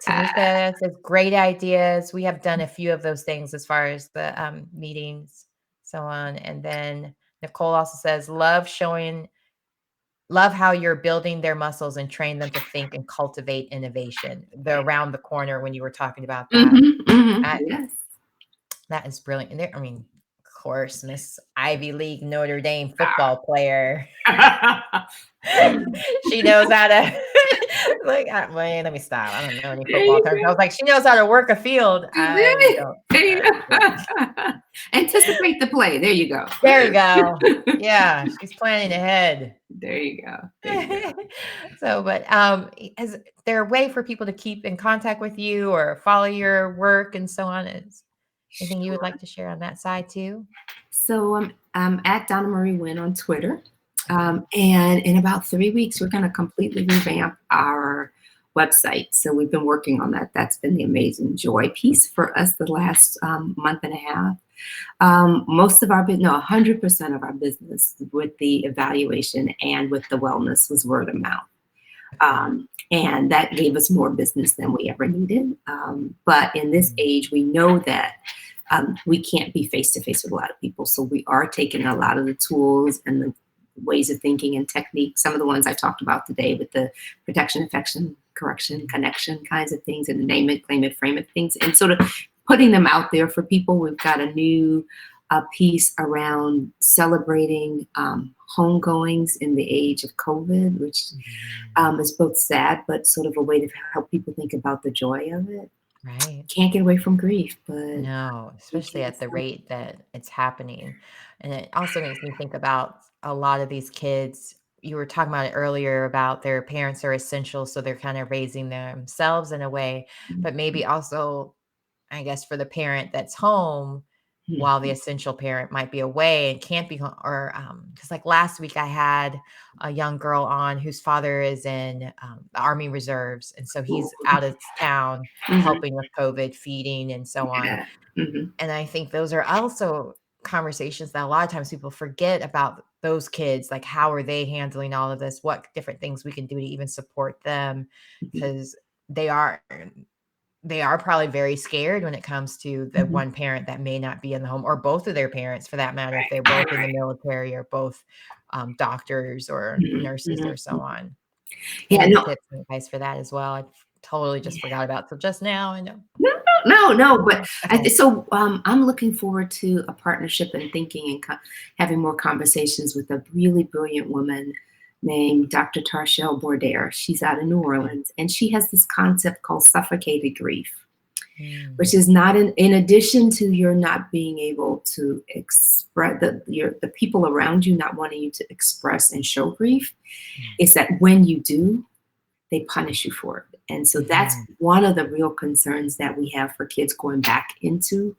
Tanika says great ideas. We have done a few of those things as far as the meetings, so on. And then Nicole also says love how you're building their muscles and train them to think and cultivate innovation. They're around the corner when you were talking about that. Yes. That is brilliant. And I mean, of course, Miss Ivy League Notre Dame football player. She knows how to like wait, let me stop. I don't know any football terms. I was like, she knows how to work a field. I don't. Anticipate the play. There you go. There you go. Yeah, she's planning ahead. There you go. So, but is there a way for people to keep in contact with you or follow your work and so on? Is anything you would like to share on that side too? So I'm at Donna-Marie Winn on Twitter. And in about 3 weeks, we're going to completely revamp our website. So we've been working on that. That's been the amazing joy piece for us the last month and a half. Most of our business, 100% of our business with the evaluation and with the wellness was word of mouth. And that gave us more business than we ever needed. But in this age, we know that we can't be face-to-face with a lot of people. So we are taking a lot of the tools and the ways of thinking and techniques, some of the ones I talked about today with the protection, infection, correction, connection kinds of things, and the name it, claim it, frame it things, and sort of putting them out there for people. We've got a new piece around celebrating homegoings in the age of COVID, which is both sad, but sort of a way to help people think about the joy of it. Right. Can't get away from grief, but no, especially at the rate that it's happening. And it also makes me think about a lot of these kids. You were talking about it earlier about their parents are essential, so they're kind of raising themselves in a way, but maybe also, I guess, for the parent that's home, while the essential parent might be away and can't be home, or because like last week I had a young girl on whose father is in the Army Reserves, and so he's out of town helping with COVID, feeding, and so on. And I think those are also conversations that a lot of times people forget about those kids. Like, how are they handling all of this? What different things we can do to even support them, because they are probably very scared when it comes to the one parent that may not be in the home, or both of their parents for that matter, if they're both in the military or both doctors or nurses or so on. Yeah, Any no. tips and advice for that as well? I totally just forgot about till just now. I know. No, no. But I'm looking forward to a partnership and thinking and having more conversations with a really brilliant woman named Dr. Tarshelle Bourdaire. She's out of New Orleans, and she has this concept called suffocated grief, which is not in addition to your not being able to express the people around you not wanting you to express and show grief, is that when you do, they punish you for it. And so that's one of the real concerns that we have for kids going back into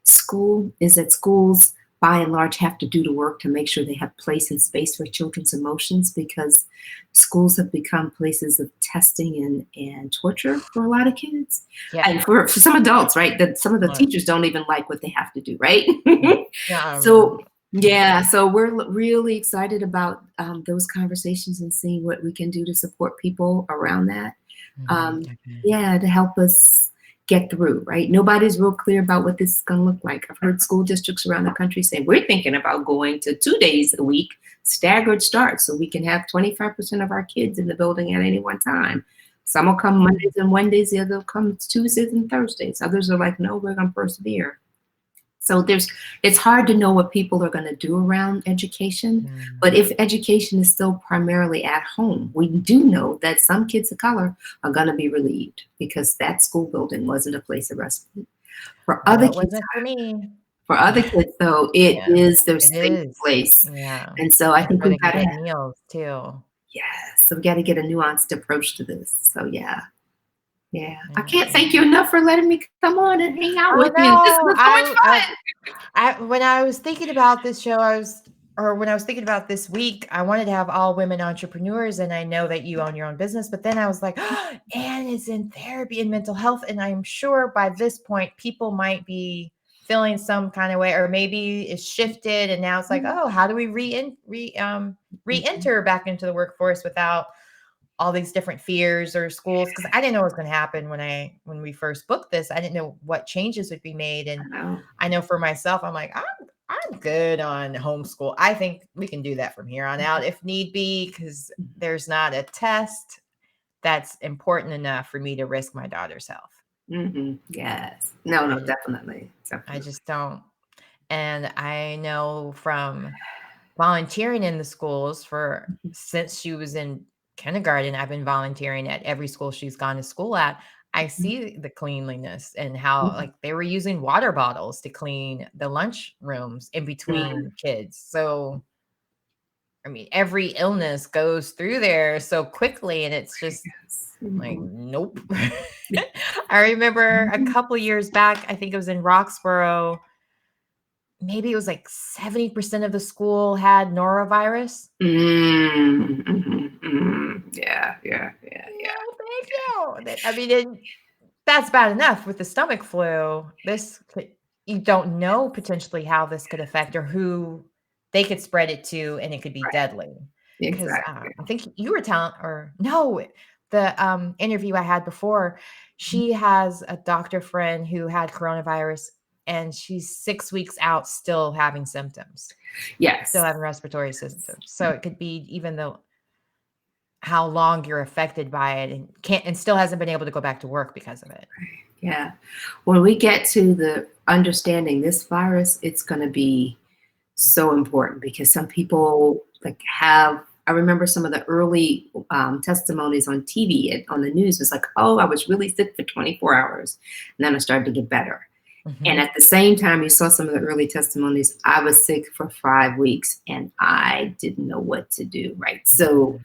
school, is that schools by and large have to do the work to make sure they have place and space for children's emotions, because schools have become places of testing and torture for a lot of kids. Yeah. And for some adults, right? That some of the teachers don't even like what they have to do, right? So we're really excited about those conversations and seeing what we can do to support people around that. To help us get through, right? Nobody's real clear about what this is going to look like. I've heard school districts around the country say, we're thinking about going to 2 days a week, staggered start, so we can have 25% of our kids in the building at any one time. Some will come Mondays and Wednesdays, the other will come Tuesdays and Thursdays. Others are like, no, we're going to persevere. So it's hard to know what people are going to do around education, but if education is still primarily at home, we do know that some kids of color are going to be relieved, because that school building wasn't a place of respite. For other kids, for me. For other kids, though, it is their safe place. Yeah. And so I think we've got to get meals too. Yes, so we got to get a nuanced approach to this. So I can't thank you enough for letting me come on and hang out with you. This was so much fun. When I was thinking about this show, when I was thinking about this week, I wanted to have all women entrepreneurs, and I know that you own your own business, but then I was like, Anne is in therapy and mental health, and I'm sure by this point people might be feeling some kind of way, or maybe it's shifted, and now it's like, how do we re-enter back into the workforce without all these different fears or schools? Because I didn't know what was going to happen when we first booked this. I didn't know what changes would be made, and I know for myself, I'm like, I'm good on homeschool. I think we can do that from here on out if need be, because there's not a test that's important enough for me to risk my daughter's health. Yes. No, definitely. I just don't. And I know from volunteering in the schools since she was in kindergarten, I've been volunteering at every school she's gone to school at. I see the cleanliness and how like they were using water bottles to clean the lunch rooms in between kids. So, I mean, every illness goes through there so quickly, and it's just like, nope. I remember a couple years back, I think it was in Roxborough, maybe it was like 70% of the school had norovirus. Yeah. Thank you. I mean, that's bad enough with the stomach flu. You don't know potentially how this could affect or who they could spread it to, and it could be deadly. Because I think you were telling, or no, the interview I had before, she has a doctor friend who had coronavirus, and she's 6 weeks out still having symptoms. Yes. Still having respiratory symptoms. So it could be even though how long you're affected by it and still hasn't been able to go back to work because of it. Yeah. When we get to the understanding this virus, it's going to be so important, because some people I remember some of the early testimonies on TV, on the news, was like, I was really sick for 24 hours. And then I started to get better. And at the same time, you saw some of the early testimonies, I was sick for 5 weeks and I didn't know what to do. Right. So,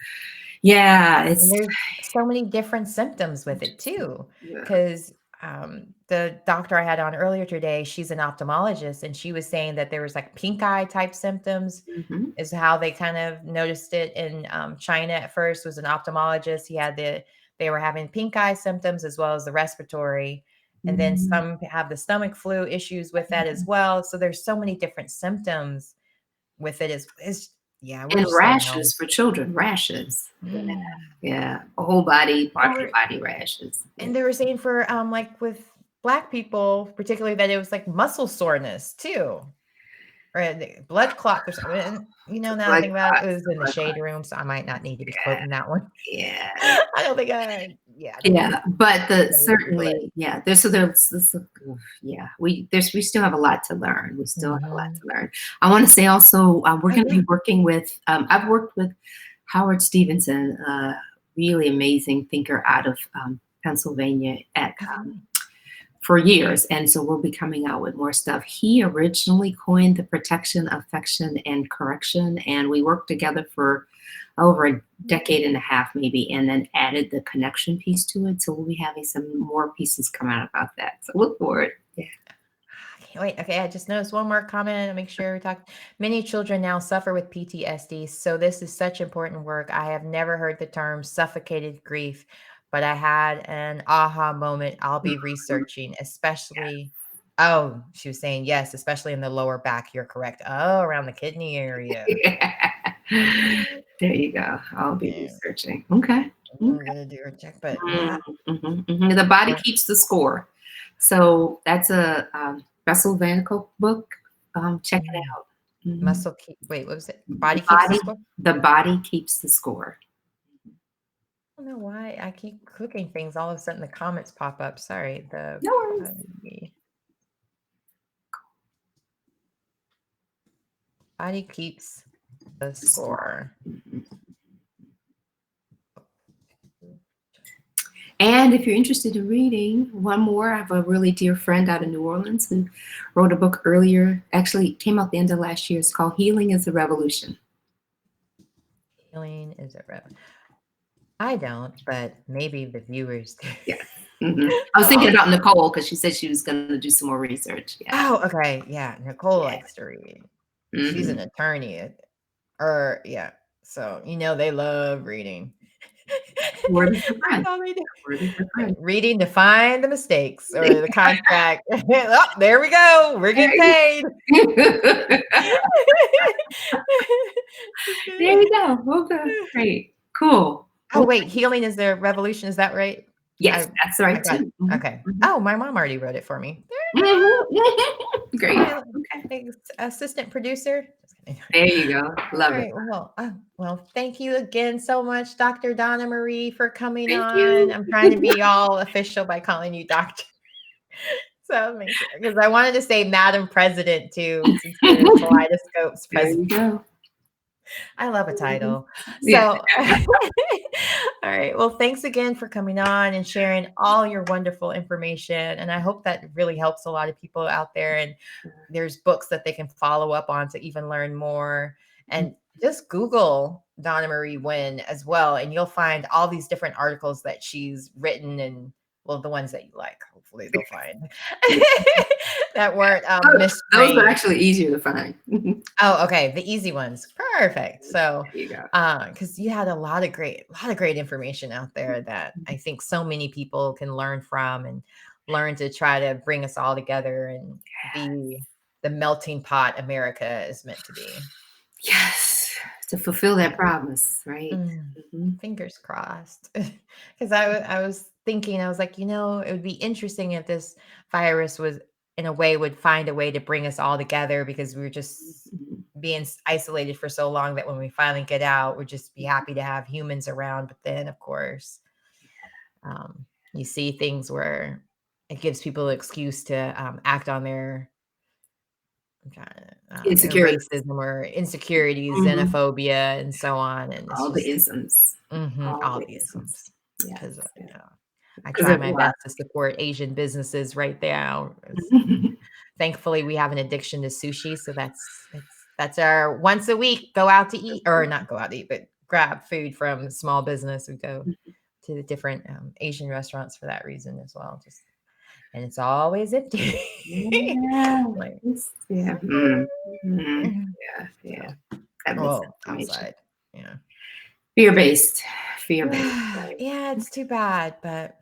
there's so many different symptoms with it too, because the doctor I had on earlier today, she's an ophthalmologist, and she was saying that there was like pink eye type symptoms is how they kind of noticed it in China at first. Was an ophthalmologist. They were having pink eye symptoms as well as the respiratory. And then some have the stomach flu issues with that as well. So there's so many different symptoms with it. And rashes for children, rashes. Yeah. Whole body, body rashes. And they were saying for like with Black people, particularly, that it was like muscle soreness too. Or blood clot or something. Now that I think about it, was in the shade room, so I might not need to be quoting that one. Yeah. I don't think I Yeah, but the Really feel it. certainly, yeah. Yeah. We still have a lot to learn. We still have a lot Mhm. to learn. I want to say also, we're Oh, going to yeah. be working with. I've worked with Howard Stevenson, a really amazing thinker out of Pennsylvania, at Okay. for years, and so we'll be coming out with more stuff. He originally coined the protection, affection, and correction, and we worked together for over a decade and a half, maybe, and then added the connection piece to it. So we'll be having some more pieces come out about that. So look for it. Yeah. I can't wait. Okay, I just noticed one more comment. I'll make sure we talk. Many children now suffer with PTSD, so this is such important work. I have never heard the term suffocated grief, but I had an aha moment. I'll be researching, especially. Oh, she was saying yes, especially in the lower back. You're correct. Oh, around the kidney area. There you go. I'll be Yeah, researching. Okay. I'm gonna do a check, but yeah. The body keeps the score. So that's a Bessel Van Koch book. Check it Mm. out. Mhm. Muscle keep. Wait, what was it? Body The keeps the body, score. the body keeps the score. I don't know why I keep clicking things. All of a sudden, the comments pop up. Sorry. The No worries. body keeps the The score. score. And if you're interested in reading one more, I have a really dear friend out of New Orleans who wrote a book earlier. Actually, it came out the end of last year. It's called Healing is a Revolution. Healing is a rev. I don't, but maybe the viewers do. Yeah. I was thinking about Nicole because she said she was going to do some more research. Yeah. Oh, okay. Yeah. Nicole Yeah. likes to read. She's an Mhm. attorney. Or, yeah. So, they love reading. Word is your That's friend. all they do. Word is your friend. Reading to find the mistakes or the contract. Oh, there we go. We're getting paid. There you go. Okay. Great. Cool. Oh, Well, wait. Healing is the revolution. Is that right? yes, that's I right got it. too. Mhm, Okay. mhm, Oh, my mom already wrote it for me. Great. My Okay. assistant producer. Just kidding. There you go. All Love it. right. Well, thank you again so much, Dr. Donna-Marie, for coming Thank on. you. I'm trying to be all official by calling you doctor. So make sure, because I wanted to say Madam President too, since you're Kaleidoscope's There president. you go. I love a title. Yeah. So, all right. Well, thanks again for coming on and sharing all your wonderful information. And I hope that really helps a lot of people out there. And there's books that they can follow up on to even learn more. And just Google Donna-Marie Winn as well. And you'll find all these different articles that she's written, and well, the ones that you like, hopefully they'll find that weren't Those misstrained. are actually easier to find. Oh, okay. The easy ones. Perfect. So, There you go. because you had a lot of great information out there that I think so many people can learn from and learn to try to bring us all together and be the melting pot America is meant to be. Yes. To fulfill that promise, right? Mhm. Fingers crossed. Because I was thinking, I was like, it would be interesting if this virus was in a way would find a way to bring us all together, because we were just being isolated for so long that when we finally get out, we'd just be happy to have humans around. But then, of course, you see things where it gives people an excuse to act on their Insecurity. racism or insecurities, Mhm. xenophobia, and so on. And it's All the just isms. All all the the isms. isms. Yes. Because I Because try there's my a lot. best to support Asian businesses right now. Thankfully, we have an addiction to sushi, so that's our once a week go out to eat, or not go out to eat, but grab food from small business. We go to the different Asian restaurants for that reason as well. And it's always empty. Yeah. Like, Yeah. Yeah. That makes sense to me. outside. Yeah. Fear-based. Fear-based. Right. Yeah, it's too bad, but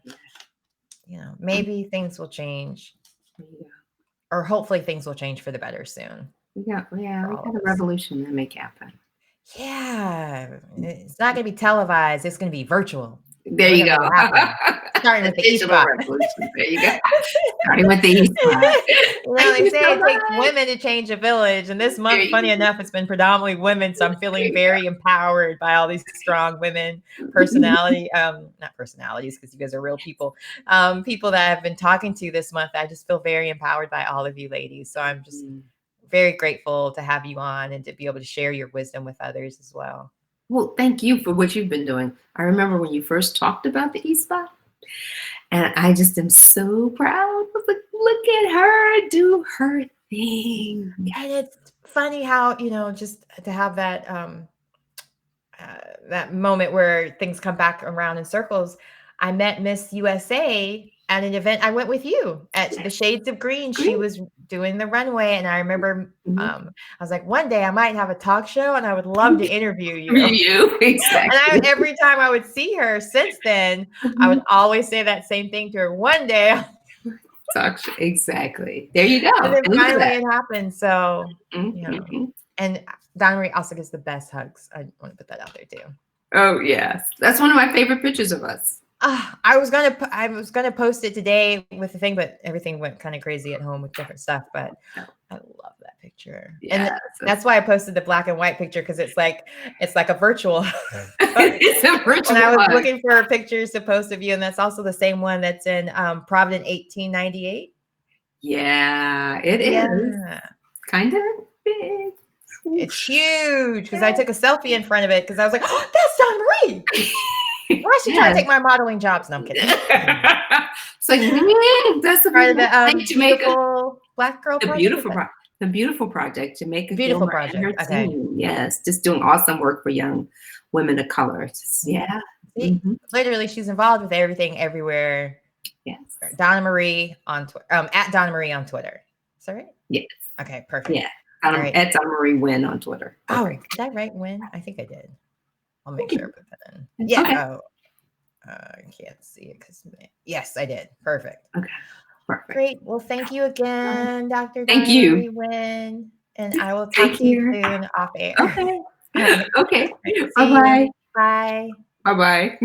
maybe things will change, or hopefully things will change for the better soon. Yeah. We got all a of us. revolution to make happen. Yeah, it's not going to be televised. It's going to be virtual. There you go. starting with the E Digital spot. revolution. There you go. Starting with the E spot. They say it takes women to change a village. And this month, funny go. enough, it's been predominantly women. So I'm feeling very empowered by all these strong women personality, not personalities, because you guys are real people, people that I've been talking to this month. I just feel very empowered by all of you ladies. So I'm just very grateful to have you on and to be able to share your wisdom with others as well. Well, thank you for what you've been doing. I remember when you first talked about the E spot, and I just am so proud. I was like, look at her do her thing. And it's funny how, just to have that that moment where things come back around in circles. I met Miss USA at an event. I went with you at the Shades of Green. She was doing the runway. And I remember I was like, one day I might have a talk show and I would love to interview you. Exactly. And every time I would see her since then, I would always say that same thing to her. One day. Exactly. There you go. And then finally it happened. So, and Donna-Marie also gives the best hugs. I want to put that out there too. Oh yes, that's one of my favorite pictures of us. I was gonna post it today with the thing, but everything went kind of crazy at home with different stuff. But I love that picture, and that's why I posted the black and white picture, because it's like a virtual. It's a virtual. And I was looking for pictures to post of you, and that's also the same one that's in Providence, 1898. Yeah, it is kind of big. It's huge because I took a selfie in front of it because I was like, oh, that's Donna-Marie. Why is she trying to take my modeling jobs? No, I'm kidding. It's like, that's the part of the beautiful Black girl project. The beautiful project, Jamaica. Beautiful project. Okay. Yes, just doing awesome work for young women of color. Literally, she's involved with everything, everywhere. Yes. Donna-Marie on Twitter. At Donna-Marie on Twitter. Is that right? Yes. Okay. Perfect. Yeah. At Donna-Marie Winn on Twitter. Perfect. Did I write Winn? I think I did. I'll make sure I put that in. Yeah. Okay. I can't see it because yes, I did. Perfect. Okay. Perfect. Great. Well, thank you again, Dr. Thank you. Winn. And I will talk to you soon off air. Okay. Okay. Bye-bye. Bye. Bye. Bye-bye.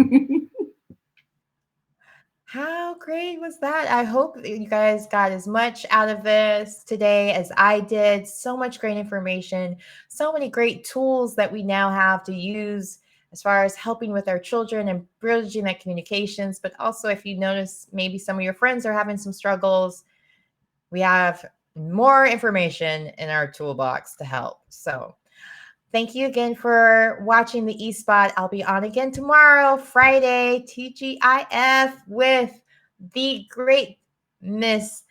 How great was that? I hope you guys got as much out of this today as I did. So much great information, so many great tools that we now have to use as far as helping with our children and bridging that communications. But also, if you notice, maybe some of your friends are having some struggles, we have more information in our toolbox to help. So thank you again for watching the E-Spot. I'll be on again tomorrow, Friday, TGIF, with the great Miss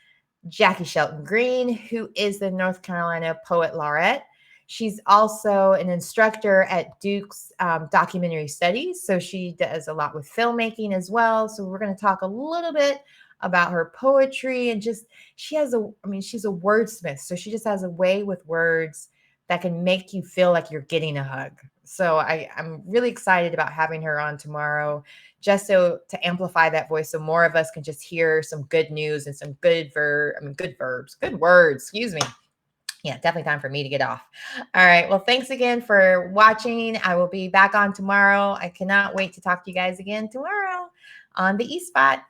Jackie Shelton Green, who is the North Carolina Poet Laureate. She's also an instructor at Duke's documentary studies. So she does a lot with filmmaking as well. So we're going to talk a little bit about her poetry and just, she's a wordsmith. So she just has a way with words that can make you feel like you're getting a hug. So I'm really excited about having her on tomorrow, just to amplify that voice, so more of us can just hear some good news and some good words, excuse me. Yeah, definitely time for me to get off. All right. Well, thanks again for watching. I will be back on tomorrow. I cannot wait to talk to you guys again tomorrow on the E-Spot.